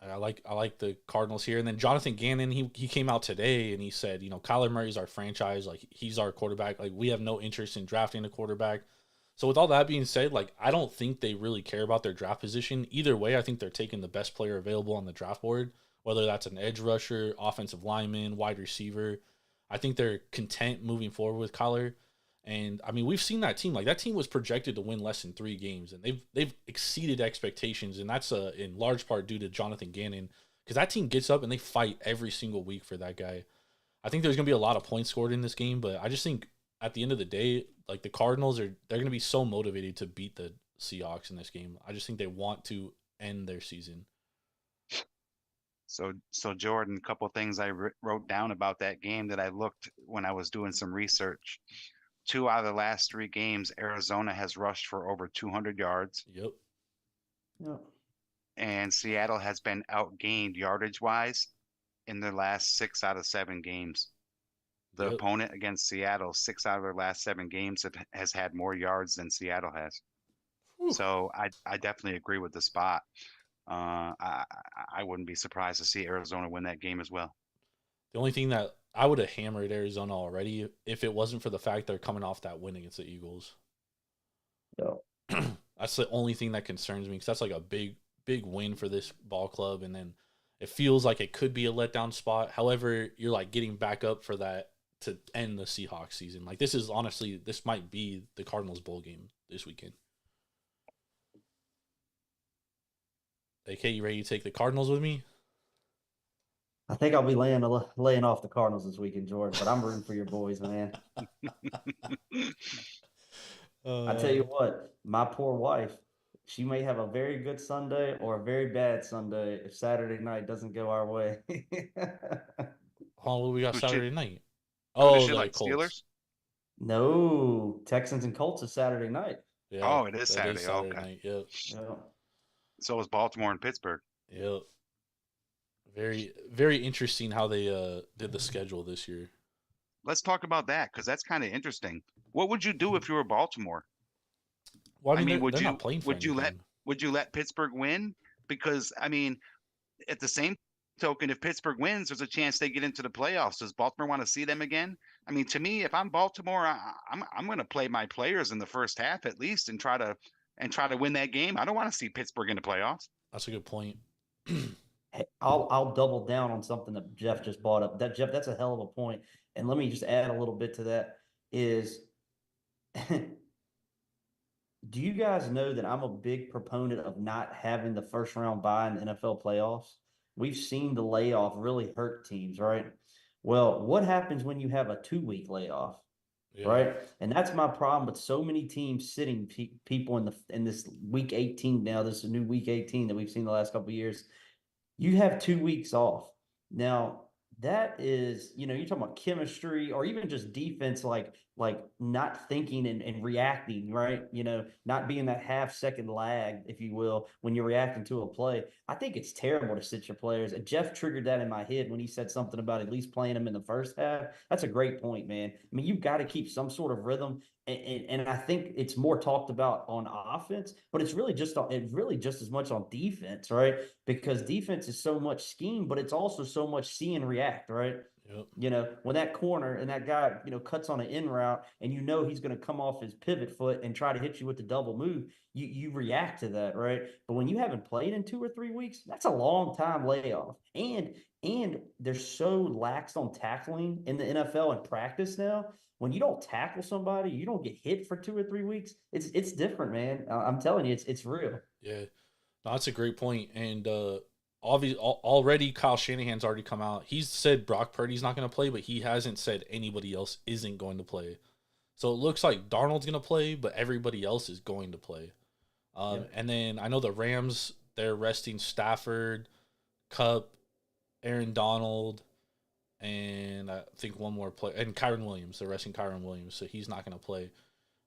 Speaker 6: I like the Cardinals here. And then Jonathan Gannon, he came out today and he said, Kyler Murray's our franchise. Like, he's our quarterback. Like, we have no interest in drafting a quarterback. So with all that being said, like, I don't think they really care about their draft position. Either way, I think they're taking the best player available on the draft board, whether that's an edge rusher, offensive lineman, wide receiver. I think they're content moving forward with Kyler. And I mean, we've seen that team. Like, that team was projected to win less than 3 games, and they've exceeded expectations, and that's in large part due to Jonathan Gannon, because that team gets up and they fight every single week for that guy. I think there's gonna be a lot of points scored in this game, but I just think at the end of the day, like, the Cardinals they're gonna be so motivated to beat the Seahawks in this game. I just think they want to end their season.
Speaker 8: So Jordan, a couple things I wrote down about that game that I looked when I was doing some research. 2 out of the last 3 games, Arizona has rushed for over 200 yards.
Speaker 6: Yep.
Speaker 8: And Seattle has been outgained yardage-wise in their last 6 out of 7 games. The opponent against Seattle, 6 out of their last 7 games has had more yards than Seattle has. Whew. So I definitely agree with the spot. I wouldn't be surprised to see Arizona win that game as well.
Speaker 6: The only thing that I would have hammered Arizona already if it wasn't for the fact they're coming off that win against the Eagles.
Speaker 7: No.
Speaker 6: That's the only thing that concerns me, because that's like a big win for this ball club, and then it feels like it could be a letdown spot. However, you're like getting back up for that to end the Seahawks season. Like, this is honestly, this might be the Cardinals bowl game this weekend. AK, you ready to take the Cardinals with me?
Speaker 7: I think I'll be laying off the Cardinals this weekend, Jordan, but I'm rooting for your boys, man. I tell you what, my poor wife, she may have a very good Sunday or a very bad Sunday if Saturday night doesn't go our way.
Speaker 6: What we got
Speaker 8: Who's
Speaker 6: Saturday night?
Speaker 8: Who does
Speaker 6: Oh,
Speaker 8: she
Speaker 6: the
Speaker 8: like?
Speaker 6: Colts.
Speaker 8: Steelers?
Speaker 7: No, Texans and Colts is Saturday night.
Speaker 6: Yeah,
Speaker 8: Oh, it is
Speaker 6: that
Speaker 8: Saturday.
Speaker 6: Saturday
Speaker 8: Okay.
Speaker 6: night. Yep.
Speaker 7: Yeah.
Speaker 8: So is Baltimore and Pittsburgh.
Speaker 6: Yep. Very, very interesting how they did the schedule this year.
Speaker 8: Let's talk about that because that's kind of interesting. What would you do if you were Baltimore?
Speaker 6: Well, I mean,
Speaker 8: would
Speaker 6: they're
Speaker 8: you
Speaker 6: not playing for
Speaker 8: would you
Speaker 6: anything.
Speaker 8: would you let Pittsburgh win? Because I mean, at the same token, if Pittsburgh wins, there's a chance they get into the playoffs. Does Baltimore want to see them again? I mean, to me, if I'm Baltimore, I'm going to play my players in the first half at least and try to win that game. I don't want to see Pittsburgh in the playoffs.
Speaker 6: That's a good point.
Speaker 7: Hey, I'll double down on something that Jeff just brought up. Jeff, that's a hell of a point. And let me just add a little bit to that is do you guys know that I'm a big proponent of not having the first round bye in the NFL playoffs? We've seen the layoff really hurt teams, right? Well, what happens when you have a 2-week layoff?
Speaker 6: Yeah.
Speaker 7: Right. And that's my problem with so many teams sitting people in this week 18 now, this new week 18 that we've seen the last couple of years. You have 2 weeks off. Now, that is, you're talking about chemistry or even just defense, like not thinking and reacting, right? Not being that half-second lag, if you will, when you're reacting to a play. I think it's terrible to sit your players. And Jeff triggered that in my head when he said something about at least playing them in the first half. That's a great point, man. I mean, you've got to keep some sort of rhythm. And I think it's more talked about on offense, but it's really just as much on defense, right? Because defense is so much scheme, but it's also so much see and react, right?
Speaker 6: Yep.
Speaker 7: When that corner and that guy, cuts on an in route and he's going to come off his pivot foot and try to hit you with the double move, you react to that, right? But when you haven't played in 2 or 3 weeks, that's a long time layoff. And they're so lax on tackling in the NFL and practice now. When you don't tackle somebody, you don't get hit for 2 or 3 weeks. It's different, man. I'm telling you, it's real.
Speaker 6: Yeah, no, that's a great point. And obviously, already Kyle Shanahan's already come out. He's said Brock Purdy's not going to play, but he hasn't said anybody else isn't going to play. So it looks like Darnold's going to play, but everybody else is going to play. And then I know the Rams, they're resting Stafford, Kupp, Aaron Donald, and I think one more player, and Kyron Williams. They're resting Kyron Williams, so he's not going to play.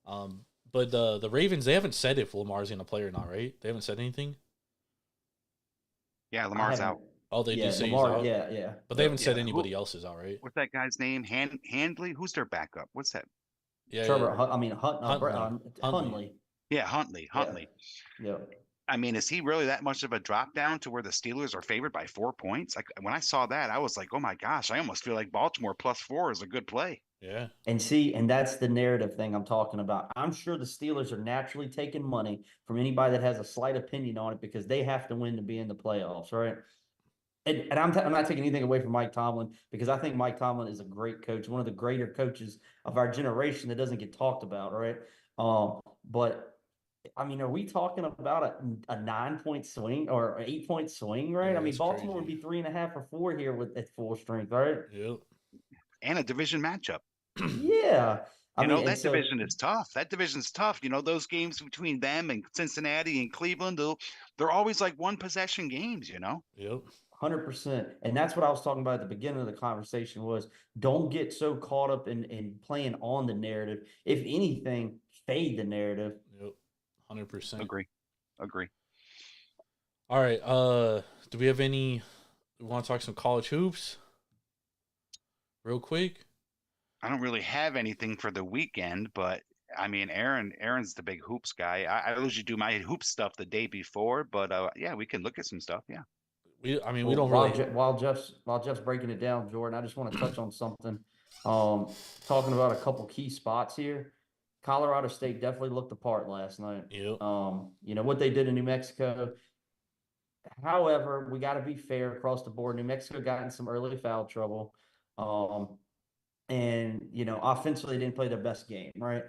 Speaker 6: But the Ravens, they haven't said if Lamar's going to play or not, right? They haven't said anything?
Speaker 8: Yeah, Lamar's out.
Speaker 6: Oh, they did say
Speaker 7: Lamar,
Speaker 6: he's out?
Speaker 7: Yeah.
Speaker 6: But they haven't said anybody else is out, right?
Speaker 8: What's that guy's name? Handley? Who's their backup? What's that?
Speaker 6: Yeah,
Speaker 7: Trevor,
Speaker 6: Huntley.
Speaker 7: Huntley.
Speaker 8: Yeah, Huntley.
Speaker 7: Yeah.
Speaker 8: I mean, is he really that much of a drop down to where the Steelers are favored by 4 points? Like when I saw that, I was like, oh my gosh, I almost feel like Baltimore +4 is a good play.
Speaker 6: Yeah.
Speaker 7: And that's the narrative thing I'm talking about. I'm sure the Steelers are naturally taking money from anybody that has a slight opinion on it because they have to win to be in the playoffs, right? And I'm not taking anything away from Mike Tomlin because I think Mike Tomlin is a great coach, one of the greater coaches of our generation that doesn't get talked about, right? But I mean, are we talking about a 9-point swing or an 8-point swing, right?
Speaker 6: Yeah,
Speaker 7: I mean,
Speaker 6: that's
Speaker 7: Baltimore
Speaker 6: crazy.
Speaker 7: would be 3.5 or 4 here at full strength, right?
Speaker 6: Yep.
Speaker 8: And a division matchup.
Speaker 7: Yeah.
Speaker 8: That division is tough. That division's tough. Those games between them and Cincinnati and Cleveland, they're always like one possession games,
Speaker 6: Yep.
Speaker 7: 100%. And that's what I was talking about at the beginning of the conversation was don't get so caught up in playing on the narrative. If anything, fade the narrative.
Speaker 6: Yep. 100%.
Speaker 8: Agree.
Speaker 6: All right. Do we have we want to talk some college hoops? Real quick.
Speaker 8: I don't really have anything for the weekend, but I mean, Aaron's the big hoops guy. I usually do my hoop stuff the day before, but yeah, we can look at some stuff. Yeah.
Speaker 6: We don't really.
Speaker 7: While Jeff's breaking it down, Jordan, I just want to touch on something. Talking about a couple key spots here. Colorado State definitely looked the part last night.
Speaker 6: Yep.
Speaker 7: What they did in New Mexico. However, we got to be fair across the board. New Mexico got in some early foul trouble. and offensively didn't play their best game, right?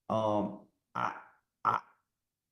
Speaker 7: Um, I, I,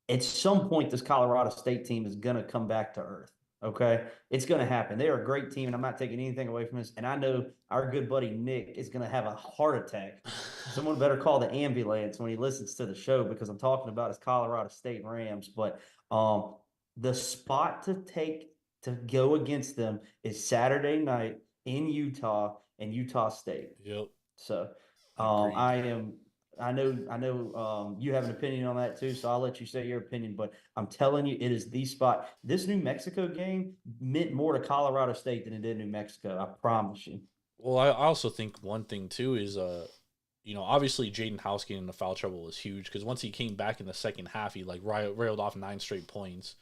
Speaker 7: at some point, this Colorado State team is going to come back to earth. Okay, it's going to happen. They are a great team, and I'm not taking anything away from this. And I know our good buddy Nick is going to have a heart attack. Someone better call the ambulance when he listens to the show, because I'm talking about his Colorado State Rams. But the spot to take to go against them is Saturday night in Utah and Utah State.
Speaker 6: Yep.
Speaker 7: So
Speaker 6: Agreed.
Speaker 7: I know you have an opinion on that too, so I'll let you say your opinion, but I'm telling you, it is the spot. This New Mexico game meant more to Colorado State than it did New Mexico. I promise you.
Speaker 6: Well, I also think one thing too is obviously Jaden House getting into foul trouble was huge, because once he came back in the second half, he like railed off 9 straight points,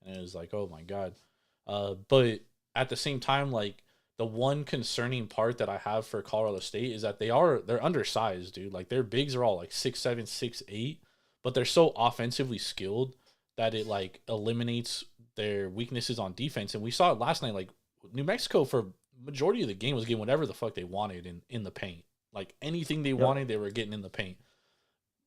Speaker 6: and it was like, oh my god. But at the same time, like, the one concerning part that I have for Colorado State is that they're undersized, dude. Like, their bigs are all like 6'7", 6'8", but they're so offensively skilled that it like eliminates their weaknesses on defense. And we saw it last night. Like, New Mexico for majority of the game was getting whatever the fuck they wanted in the paint. Like, anything they wanted, they were getting in the paint.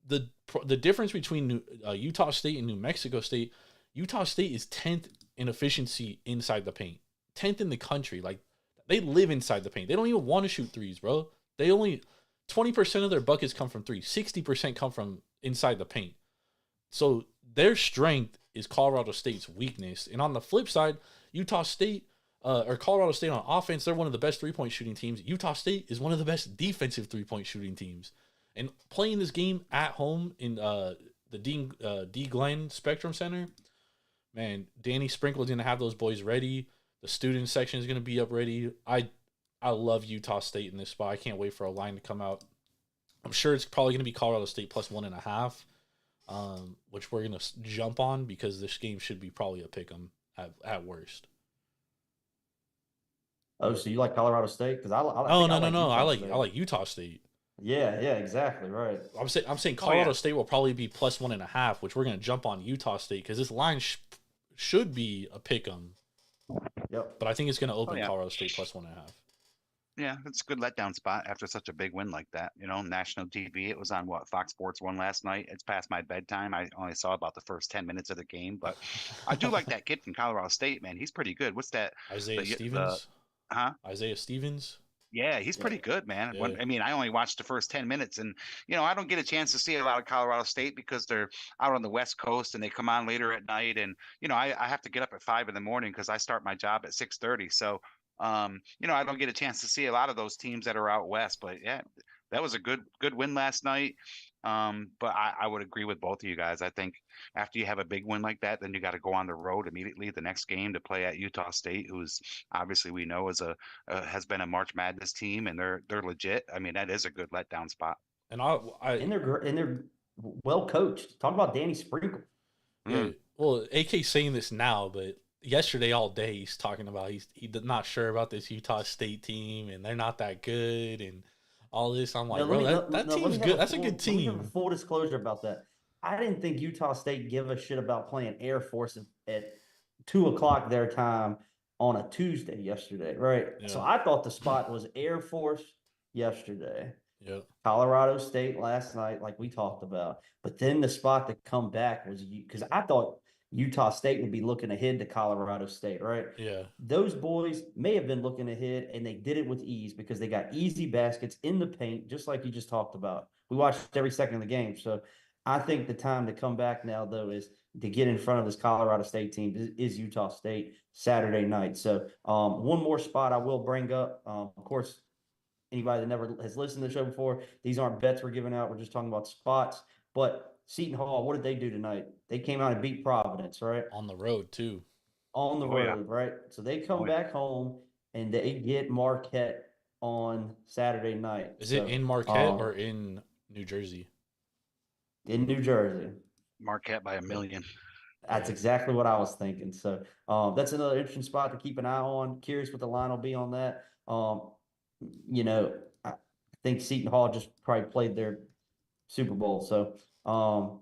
Speaker 6: The difference between Utah State and New Mexico State, Utah State is 10th in efficiency inside the paint, 10th in the country. Like, they live inside the paint. They don't even want to shoot threes, bro. They only 20% of their buckets come from threes. 60% come from inside the paint. So their strength is Colorado State's weakness. And on the flip side, Utah State or Colorado State on offense, they're one of the best 3-point shooting teams. Utah State is one of the best defensive 3-point shooting teams. And playing this game at home in the D. Glenn Spectrum Center, man, Danny Sprinkle is going to have those boys ready. The student section is going to be up ready. I love Utah State in this spot. I can't wait for a line to come out. I'm sure it's probably going to be Colorado State plus 1.5, which we're going to jump on, because this game should be probably a pick 'em at worst.
Speaker 7: Oh, so you like Colorado State? Because I
Speaker 6: like Utah State.
Speaker 7: Yeah, exactly right.
Speaker 6: I'm saying Colorado State will probably be plus 1.5, which we're going to jump on Utah State, because this line should be a pick 'em.
Speaker 7: Yep.
Speaker 6: But I think it's going to open Colorado State plus 1.5.
Speaker 8: Yeah, it's a good letdown spot after such a big win like that. National TV. It was on Fox Sports 1 last night. It's past my bedtime. I only saw about the first 10 minutes of the game, but I do like that kid from Colorado State, man. He's pretty good. What's that?
Speaker 6: Isaiah Stevens? Isaiah Stevens?
Speaker 8: Yeah, he's pretty good, man. Yeah. I only watched the first 10 minutes, and I don't get a chance to see a lot of Colorado State because they're out on the West Coast and they come on later at night, and I have to get up at 5 in the morning because I start my job at 6:30. So I don't get a chance to see a lot of those teams that are out west. But yeah, that was a good win last night. But I would agree with both of you guys. I think after you have a big win like that, then you got to go on the road immediately the next game to play at Utah State, who's obviously we know is has been a March Madness team, and they're legit. I mean, that is a good letdown spot.
Speaker 6: And
Speaker 7: they're well coached. Talk about Danny Sprinkle.
Speaker 6: Yeah, well, AK's saying this now, but yesterday all day he's talking about he's not sure about this Utah State team, and they're not that good, and all this. I'm like, that team's good. That's a good team.
Speaker 7: Let me have a full disclosure about that. I didn't think Utah State give a shit about playing Air Force at 2:00 their time on a Tuesday yesterday, right? Yeah. So I thought the spot was Air Force yesterday.
Speaker 6: Yep.
Speaker 7: Colorado State last night, like we talked about. But then the spot to come back was because I thought Utah State would be looking ahead to Colorado State, right?
Speaker 6: Yeah.
Speaker 7: Those boys may have been looking ahead, and they did it with ease because they got easy baskets in the paint, just like you just talked about. We watched every second of the game. So I think the time to come back now, though, is to get in front of this Colorado State team is Utah State Saturday night. So one more spot I will bring up. Of course, anybody that never has listened to the show before, these aren't bets we're giving out. We're just talking about spots. But Seton Hall, what did they do tonight? They came out and beat Providence, right?
Speaker 6: On the road, too.
Speaker 7: On the road, right? So they come back home, and they get Marquette on Saturday night.
Speaker 6: Is it in Marquette or in New Jersey?
Speaker 7: In New Jersey.
Speaker 8: Marquette by 1 million.
Speaker 7: That's exactly what I was thinking. So that's another interesting spot to keep an eye on. Curious what the line will be on that. I think Seton Hall just probably played their Super Bowl. So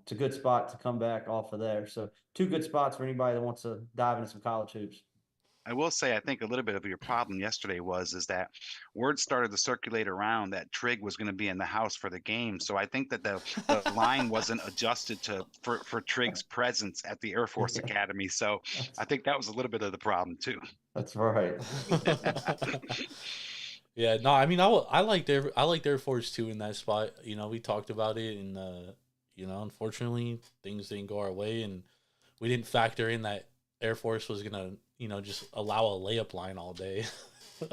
Speaker 7: it's a good spot to come back off of there. So 2 good spots for anybody that wants to dive into some college hoops.
Speaker 8: I will say, I think a little bit of your problem yesterday is that word started to circulate around that Trigg was going to be in the house for the game. So I think that the line wasn't adjusted for Trigg's presence at the Air Force Academy. So I think that was a little bit of the problem too.
Speaker 7: That's right.
Speaker 6: Yeah, no, I mean, I liked Air Force too in that spot. You know, we talked about it, and you know, unfortunately, things didn't go our way, and we didn't factor in that Air Force was gonna, you know, just allow a layup line all day.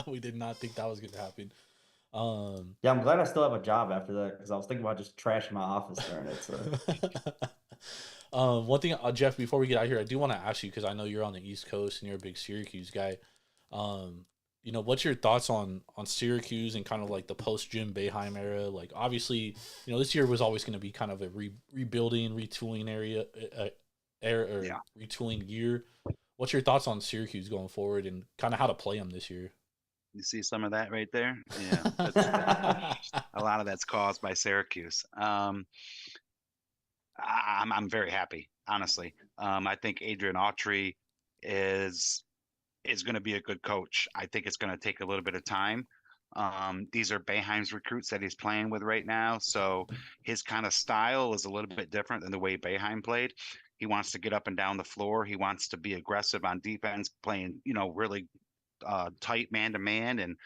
Speaker 6: We did not think that was gonna happen.
Speaker 7: Yeah, I'm glad I still have a job after that because I was thinking about just trashing my office during it. So.
Speaker 6: One thing, Jeff, before we get out here, I do want to ask you because I know you're on the East Coast and you're a big Syracuse guy. You know, what's your thoughts on Syracuse and kind of like the post Jim Boeheim era? Like, obviously, you know, this year was always going to be kind of a rebuilding, retooling retooling year. What's your thoughts on Syracuse going forward and kind of how to play them this year?
Speaker 8: You see some of that right there? Yeah, a lot of that's caused by Syracuse. I'm very happy, honestly. I think Adrian Autry is going to be a good coach. I think it's going to take a little bit of time. These are Boeheim's recruits that he's playing with right now, so his kind of style is a little bit different than the way Boeheim played. He wants to get up and down the floor. He wants to be aggressive on defense, playing, you know, really tight man-to-man, and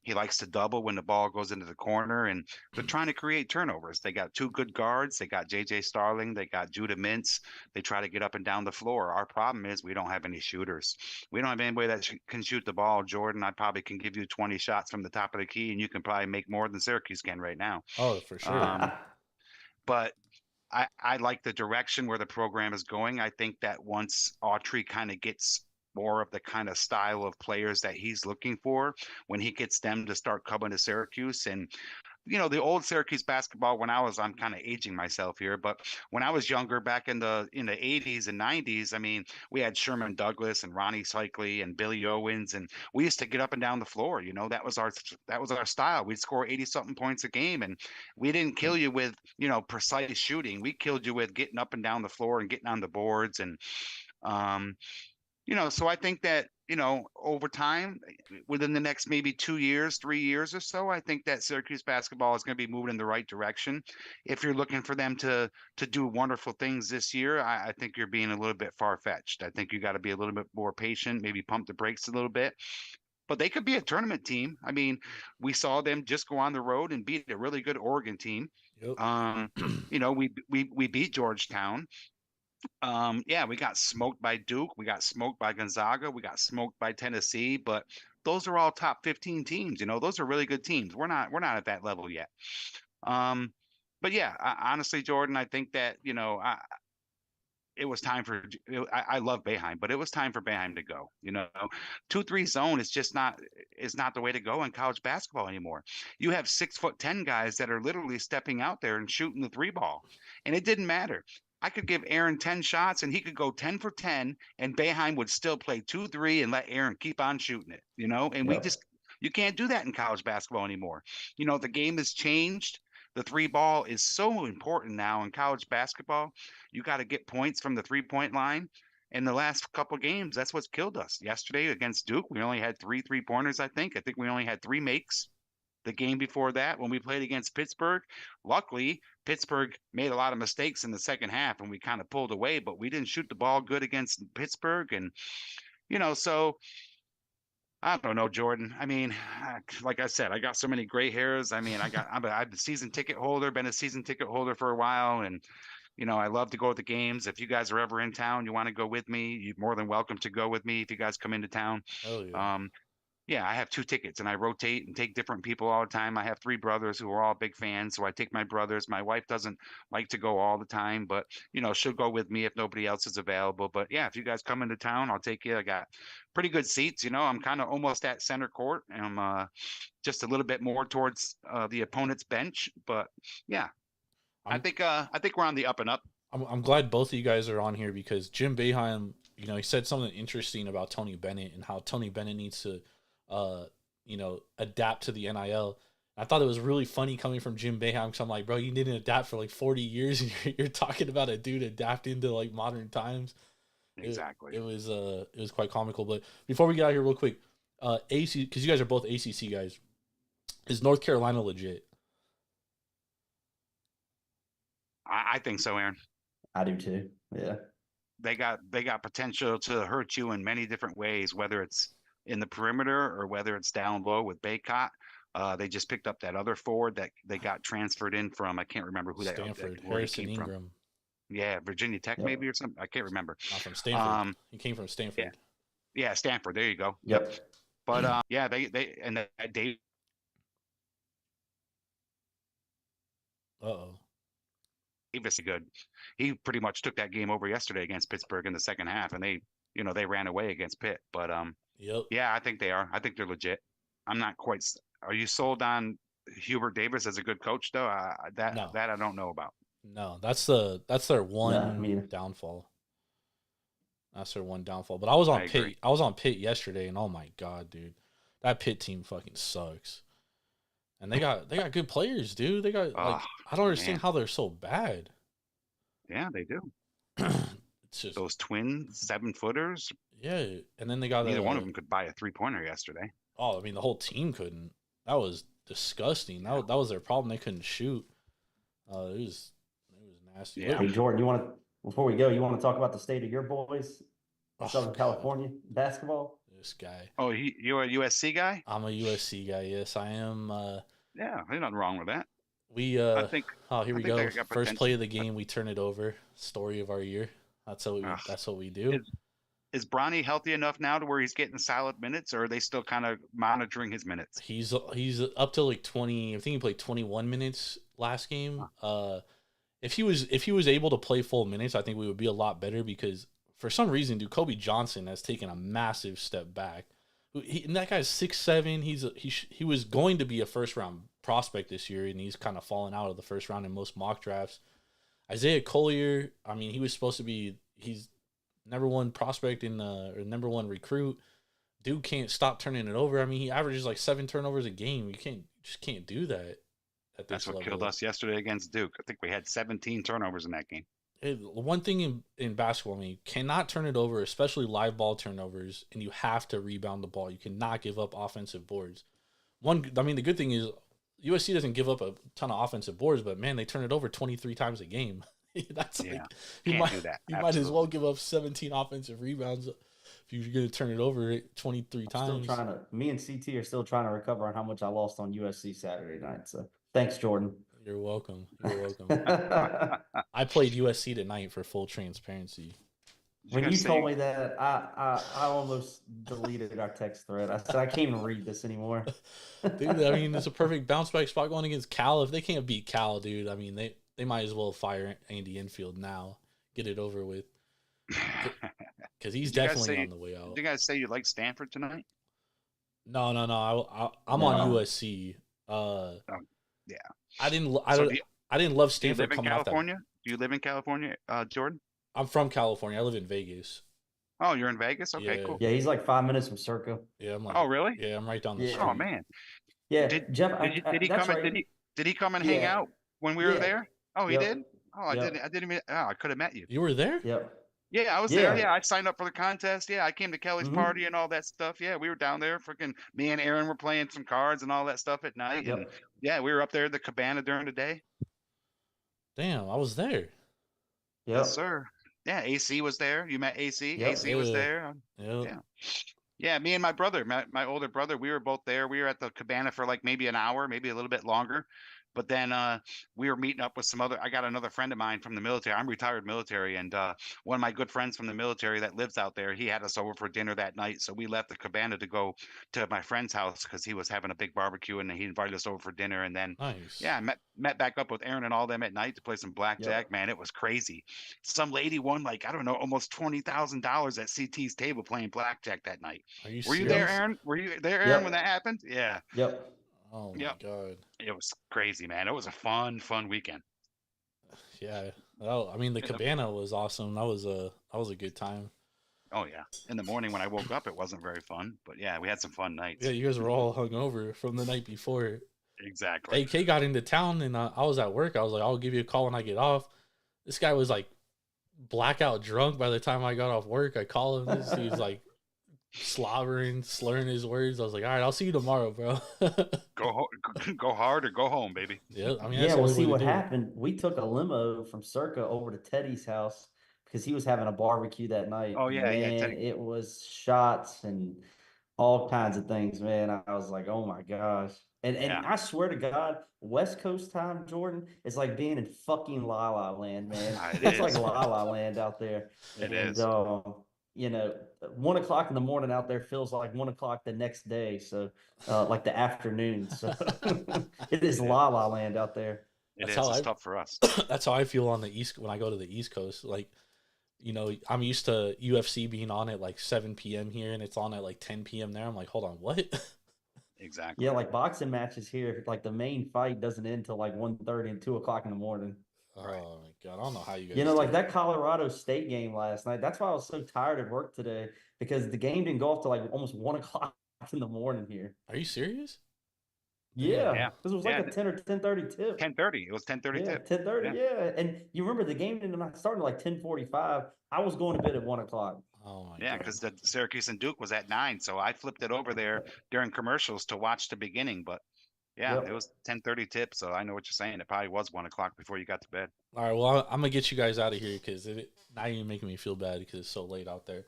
Speaker 8: he likes to double when the ball goes into the corner, and they're trying to create turnovers. They got two good guards. They got J.J. Starling. They got Judah Mintz. They try to get up and down the floor. Our problem is we don't have any shooters. We don't have anybody that can shoot the ball. Jordan, I probably can give you 20 shots from the top of the key, and you can probably make more than Syracuse can right now.
Speaker 6: Oh, for sure.
Speaker 8: But I like the direction where the program is going. I think that once Autry kind of gets more of the kind of style of players that he's looking for, when he gets them to start coming to Syracuse. And you know, the old Syracuse basketball, I'm kind of aging myself here, but when I was younger, back in the 80s and 90s, I mean, we had Sherman Douglas and Ronnie Cycli and Billy Owens, and we used to get up and down the floor. You know, that was our style. We'd score 80 something points a game, and we didn't kill you with, you know, precise shooting. We killed you with getting up and down the floor and getting on the boards. And you know, so I think that, you know, over time, within the next maybe 2 years, 3 years or so, I think that Syracuse basketball is going to be moving in the right direction. If you're looking for them to do wonderful things this year, I think you're being a little bit far-fetched. I think you got to be a little bit more patient, maybe pump the brakes a little bit. But they could be a tournament team. I mean, we saw them just go on the road and beat a really good Oregon team.
Speaker 6: Yep.
Speaker 8: You know, we beat Georgetown. Yeah, we got smoked by Duke, we got smoked by Gonzaga, we got smoked by Tennessee, but those are all top 15 teams. You know, those are really good teams. We're not at that level yet. But yeah, honestly, Jordan, I think that, you know, it was time for, I love Boeheim, but it was time for Boeheim to go. You know, 2-3 zone is just not the way to go in college basketball anymore. You have 6'10" guys that are literally stepping out there and shooting the three ball, and it didn't matter. I could give Aaron 10 shots and he could go 10 for 10, and Boeheim would still play 2-3 and let Aaron keep on shooting it, you know? And you can't do that in college basketball anymore. You know, the game has changed. The three ball is so important now in college basketball. You got to get points from the 3-point line. In the last couple of games, that's what's killed us. Yesterday against Duke, we only had 3 3-pointers, I think. I think we only had 3 makes. The game before that, when we played against Pittsburgh, luckily Pittsburgh made a lot of mistakes in the second half and we kind of pulled away, but we didn't shoot the ball good against Pittsburgh. And, you know, so I don't know, Jordan. I mean, like I said, I got so many gray hairs. I mean, I'm a season ticket holder, been a season ticket holder for a while. And, you know, I love to go to the games. If you guys are ever in town, you want to go with me, you're more than welcome to go with me if you guys come into town.
Speaker 6: Oh, yeah.
Speaker 8: Yeah, I have 2 tickets and I rotate and take different people all the time. I have 3 brothers who are all big fans, so I take my brothers. My wife doesn't like to go all the time, but, you know, she'll go with me if nobody else is available. But yeah, if you guys come into town, I'll take you. I got pretty good seats. You know, I'm kind of almost at center court. I'm just a little bit more towards the opponent's bench. But yeah, I think we're on the up and up.
Speaker 6: I'm glad both of you guys are on here because Jim Boeheim, you know, he said something interesting about Tony Bennett and how Tony Bennett needs to you know, adapt to the NIL. I thought it was really funny coming from Jim Boeheim because I'm like, bro, you didn't adapt for like 40 years and you're talking about a dude adapting to like modern times.
Speaker 8: Exactly.
Speaker 6: It was quite comical. But before we get out of here real quick, AC, because you guys are both ACC guys, is North Carolina legit?
Speaker 8: I think so, Aaron.
Speaker 7: I do too. Yeah.
Speaker 8: They got potential to hurt you in many different ways, whether it's in the perimeter or whether it's down low with Baycott. They just picked up that other forward that they got transferred in from. I can't remember who
Speaker 6: Stanford,
Speaker 8: where he
Speaker 6: Harrison
Speaker 8: came
Speaker 6: Ingram.
Speaker 8: from. Yeah, Virginia Tech maybe or something. I can't remember.
Speaker 6: Not from Stanford. He came from Stanford.
Speaker 8: Yeah, Stanford. There you go.
Speaker 7: Yep.
Speaker 8: But yeah, they and that Davis is good. He pretty much took that game over yesterday against Pittsburgh in the second half, and they ran away against Pitt. But yeah, I think they are. I think they're legit. I'm not quite. Are you sold on Hubert Davis as a good coach though? That I don't know about.
Speaker 6: No, that's their one downfall. That's their one downfall. But I was on Pitt.
Speaker 8: Agree.
Speaker 6: I was on Pitt yesterday, and oh my god, dude, that Pitt team fucking sucks. And they got good players, dude. They got I don't understand how they're so bad.
Speaker 8: Yeah, they do.
Speaker 6: It's just
Speaker 8: those twin 7-footers.
Speaker 6: Yeah, and then they got
Speaker 8: neither one of them could buy a 3-pointer yesterday.
Speaker 6: Oh, I mean the whole team couldn't. That was disgusting. That was their problem. They couldn't shoot. It was nasty.
Speaker 7: Yeah. Hey Jordan, before we go, you want to talk about the state of your boys, Southern California basketball?
Speaker 6: This guy.
Speaker 8: Oh, you're a USC guy?
Speaker 6: I'm a USC guy. Yes, I am.
Speaker 8: Yeah, there's nothing wrong with that.
Speaker 6: I think. Oh, here we go. First play of the game, we turn it over. Story of our year. That's what we do.
Speaker 8: Is Bronny healthy enough now to where he's getting solid minutes, or are they still kind of monitoring his minutes?
Speaker 6: He's up to like 20. I think he played 21 minutes last game. If he was able to play full minutes, I think we would be a lot better because for some reason, dude, Kobe Johnson has taken a massive step back. And that guy's 6'7". He was going to be a first round prospect this year, and he's kind of fallen out of the first round in most mock drafts. Isaiah Collier, I mean, he was supposed to be he's number one prospect or number one recruit. Dude can't stop turning it over. I mean, he averages like 7 turnovers a game. You just can't do that.
Speaker 8: That's what killed us yesterday against Duke. I think we had 17 turnovers in that game.
Speaker 6: One thing in basketball, I mean, you cannot turn it over, especially live ball turnovers, and you have to rebound the ball. You cannot give up offensive boards. The good thing is USC doesn't give up a ton of offensive boards, but man, they turn it over 23 times a game. That's
Speaker 8: yeah,
Speaker 6: you
Speaker 8: can't do that.
Speaker 6: You might as well give up 17 offensive rebounds if you're going to turn it over 23 times.
Speaker 7: Me and CT are still trying to recover on how much I lost on USC Saturday night. So thanks, Jordan.
Speaker 6: You're welcome. I played USC tonight for full transparency.
Speaker 7: When you told me that, I almost deleted our text thread. I said, I can't even read this anymore.
Speaker 6: Dude, I mean, it's a perfect bounce back spot going against Cal. If they can't beat Cal, dude, I mean, they might as well fire Andy Enfield now. Get it over with. Because he's definitely on the way out.
Speaker 8: Did you guys say you like Stanford tonight?
Speaker 6: No. I'm on USC.
Speaker 8: Yeah.
Speaker 6: I didn't love Stanford coming off that.
Speaker 8: Do you live in California, Jordan?
Speaker 6: I'm from California. I live in Vegas.
Speaker 8: Oh, you're in Vegas? Okay, cool.
Speaker 7: Yeah, he's like 5 minutes from Circa.
Speaker 6: Yeah, I'm like,
Speaker 8: oh, really?
Speaker 6: Yeah, I'm right down the street.
Speaker 8: Oh, man.
Speaker 7: Yeah,
Speaker 8: Jeff, did he come? Right. Did he come and hang out when we were there? Oh, he did. Oh, I didn't even. Oh, I could have met you.
Speaker 6: You were there?
Speaker 7: Yep.
Speaker 8: Yeah, I was there. Yeah, I signed up for the contest. Yeah, I came to Kelly's party and all that stuff. Yeah, we were down there. Freaking me and Aaron were playing some cards and all that stuff at night. Yep. And yeah, we were up there at the cabana during the day.
Speaker 6: Damn, I was there.
Speaker 7: Yep.
Speaker 8: Yes, sir. Yeah, AC was there. You met AC. Yep. AC was there.
Speaker 6: Yep.
Speaker 8: Yeah. Yeah, me and my brother, my older brother, we were both there. We were at the cabana for like maybe an hour, maybe a little bit longer. But then we were meeting up with I got another friend of mine from the military. I'm retired military. And one of my good friends from the military that lives out there, he had us over for dinner that night. So we left the cabana to go to my friend's house because he was having a big barbecue and he invited us over for dinner. And then, I met back up with Aaron and all them at night to play some blackjack. Yep. Man, it was crazy. Some lady won like, I don't know, almost $20,000 at CT's table playing blackjack that night. Were you there, Aaron? Were you there, Aaron, when that happened? Yeah.
Speaker 7: Yep.
Speaker 6: Oh my God.
Speaker 8: It was crazy, man. It was a fun weekend.
Speaker 6: Yeah. Well, I mean, the cabana was awesome. That was a good time.
Speaker 8: Oh yeah. In the morning when I woke up, it wasn't very fun, but yeah, we had some fun nights.
Speaker 6: Yeah, you guys were all hungover from the night before.
Speaker 8: Exactly.
Speaker 6: AK got into town and I was at work. I was like, I'll give you a call when I get off. This guy was like blackout drunk by the time I got off work. I call him this. He's like slobbering, slurring his words. I was like, all right, I'll see you tomorrow, bro.
Speaker 8: Go hard or go home, baby.
Speaker 6: Yeah, I mean,
Speaker 7: Yeah,
Speaker 6: that's the
Speaker 7: well,
Speaker 6: only
Speaker 7: see
Speaker 6: way to
Speaker 7: what
Speaker 6: do it.
Speaker 7: happened. We took a limo from Circa over to Teddy's house because he was having a barbecue that night.
Speaker 8: Oh, yeah, yeah,
Speaker 7: Man,
Speaker 8: Teddy.
Speaker 7: it was shots and all kinds of things, man. I was like, oh my gosh. And
Speaker 8: Yeah.
Speaker 7: I swear to God, West Coast time, Jordan, is like being in fucking La La Land, man.
Speaker 8: It
Speaker 7: It's like
Speaker 8: is.
Speaker 7: La La Land out there.
Speaker 8: It
Speaker 7: And
Speaker 8: is.
Speaker 7: you know, 1 o'clock in the morning out there feels like 1 o'clock the next day. So like the afternoon. So it is La La Land out there.
Speaker 8: It is.
Speaker 6: That's how
Speaker 8: It's
Speaker 6: I-
Speaker 8: tough for us.
Speaker 6: That's how I feel on the East when I go to the East Coast. Like, you know, I'm used to UFC being on at like 7 p.m. here, and it's on at like 10 p.m. there. I'm like, hold on, what?
Speaker 8: Exactly.
Speaker 7: Yeah, like boxing matches here, like the main fight doesn't end till like 1:30 and 2 o'clock in the morning.
Speaker 6: Oh my god, I don't know how you guys.
Speaker 7: You know,
Speaker 6: do
Speaker 7: like
Speaker 6: it.
Speaker 7: that Colorado State game last night. That's why I was so tired at work today because the game didn't go off till like almost 1 o'clock in the morning here.
Speaker 6: Are you serious?
Speaker 7: Yeah,
Speaker 8: Yeah.
Speaker 7: because it was
Speaker 8: Yeah.
Speaker 7: like a 10 or 10:30 tip.
Speaker 8: 10:30. It was 10:30
Speaker 7: Yeah,
Speaker 8: tip.
Speaker 7: 10:30.
Speaker 8: Yeah.
Speaker 7: Yeah, and you remember the game didn't start at like 10:45. I was going to bed at 1 o'clock.
Speaker 6: Oh my
Speaker 8: Yeah,
Speaker 6: god.
Speaker 8: because the Syracuse and Duke was at 9, so I flipped it over there during commercials to watch the beginning. But yeah,
Speaker 7: Yep.
Speaker 8: it was 10:30 tip, so I know what you're saying. It probably was 1 o'clock before you got to bed.
Speaker 6: All right, well, I'm gonna get you guys out of here because now you're making me feel bad because it's so late out there.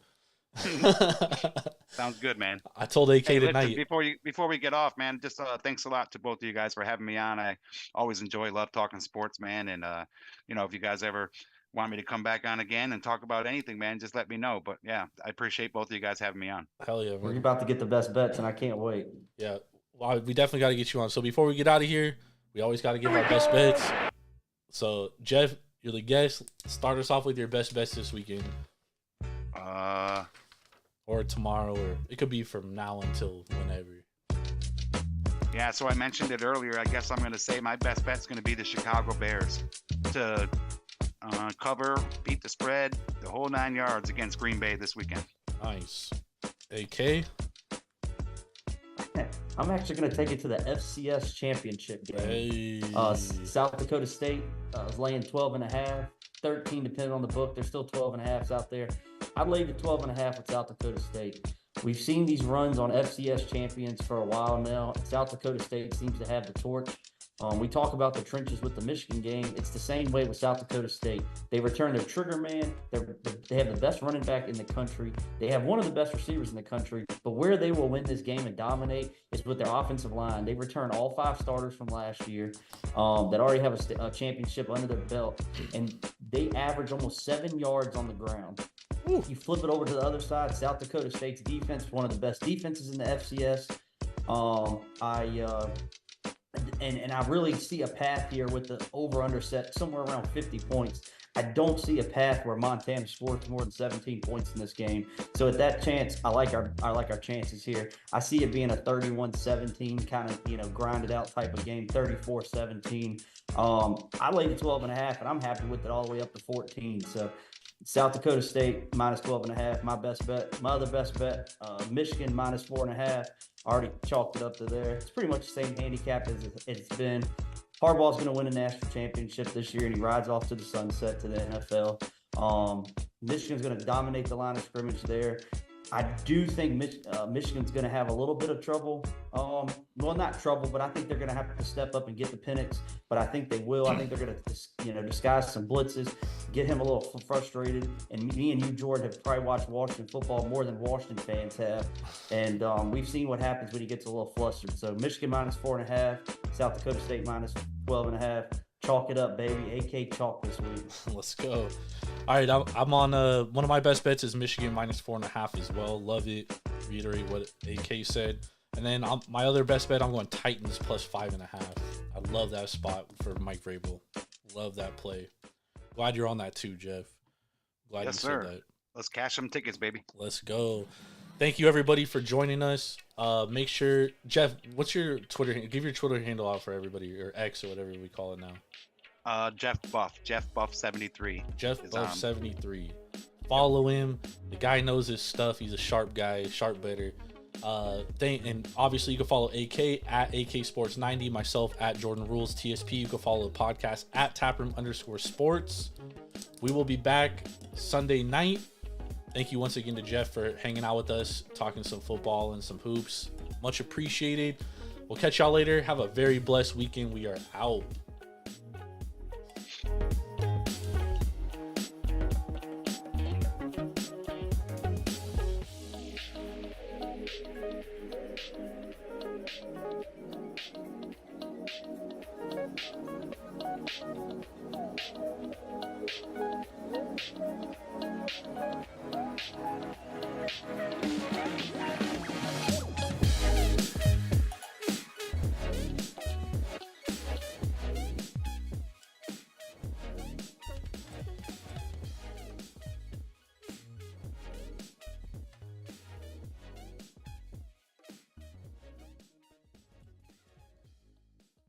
Speaker 8: Sounds good, man.
Speaker 6: I told AK
Speaker 8: Hey, listen,
Speaker 6: tonight.
Speaker 8: before we get off, man, just thanks a lot to both of you guys for having me on. I always love talking sports, man. And you know, if you guys ever want me to come back on again and talk about anything, man, just let me know. But yeah, I appreciate both of you guys having me on.
Speaker 6: Hell yeah,
Speaker 7: We're
Speaker 6: man.
Speaker 7: about to get the best bets, and I can't wait.
Speaker 6: Yeah, well, we definitely got to get you on. So before we get out of here, we always got to give our best bets. So Jeff, you're the guest. Start us off with your best bets this weekend, or tomorrow, or it could be from now until whenever.
Speaker 8: Yeah, so I mentioned it earlier. I guess I'm going to say my best bet's going to be the Chicago Bears to cover, beat the spread, the whole 9 yards against Green Bay this weekend.
Speaker 6: Nice. AK.
Speaker 7: I'm actually going to take it to the FCS championship game.
Speaker 6: Hey.
Speaker 7: South Dakota State is laying 12.5, 13 depending on the book. There's still 12.5s out there. I'd lay the 12.5 with South Dakota State. We've seen these runs on FCS champions for a while now. South Dakota State seems to have the torch. We talk about the trenches with the Michigan game. It's the same way with South Dakota State. They return their trigger man. They have the best running back in the country. They have one of the best receivers in the country. But where they will win this game and dominate is with their offensive line. They return all 5 starters from last year that already have a championship under their belt. And they average almost 7 yards on the ground.
Speaker 6: Ooh.
Speaker 7: You flip it over to the other side, South Dakota State's defense, one of the best defenses in the FCS. And I really see a path here with the over-under set somewhere around 50 points. I don't see a path where Montana scores more than 17 points in this game. So at that chance, I like our chances here. I see it being a 31-17 kind of, grinded out type of game, 34-17. I laid the 12.5, and I'm happy with it all the way up to 14. So South Dakota State minus 12.5, my best bet. My other best bet, Michigan minus 4.5. I already chalked it up to there. It's pretty much the same handicap as it's been. Harbaugh's going to win a national championship this year, and he rides off to the sunset to the NFL. Michigan's going to dominate the line of scrimmage there. I do think Michigan's going to have a little bit of trouble. Well, not trouble, but I think they're going to have to step up and get the Penix. But I think they will. I think they're going to, disguise some blitzes, get him a little frustrated. And me and you, Jordan, have probably watched Washington football more than Washington fans have. And we've seen what happens when he gets a little flustered. So Michigan minus 4.5, South Dakota State minus 12.5. Chalk it up, baby. AK chalk this week.
Speaker 6: Let's go. All right, I'm on one of my best bets is Michigan minus 4.5 as well. Love it. Reiterate what AK said. And then my other best bet, I'm going Titans plus 5.5. I love that spot for Mike Vrabel. Love that play. Glad you're on that too, Jeff. Glad
Speaker 8: Yes,
Speaker 6: you
Speaker 8: sir.
Speaker 6: said that.
Speaker 8: Let's cash some tickets, baby.
Speaker 6: Let's go. Thank you everybody for joining us. Make sure, Jeff, what's your Twitter? Give your Twitter handle out for everybody, or X or whatever we call it now.
Speaker 8: Jeff Buff 73.
Speaker 6: Jeff
Speaker 8: is
Speaker 6: Buff
Speaker 8: on.
Speaker 6: 73. Follow him. The guy knows his stuff. He's a sharp guy, sharp better. And obviously you can follow AK at AK Sports 90, myself at Jordan Rules TSP. You can follow the podcast at Taproom_Sports. We will be back Sunday night. Thank you once again to Jeff for hanging out with us, talking some football and some hoops. Much appreciated. We'll catch y'all later. Have a very blessed weekend. We are out.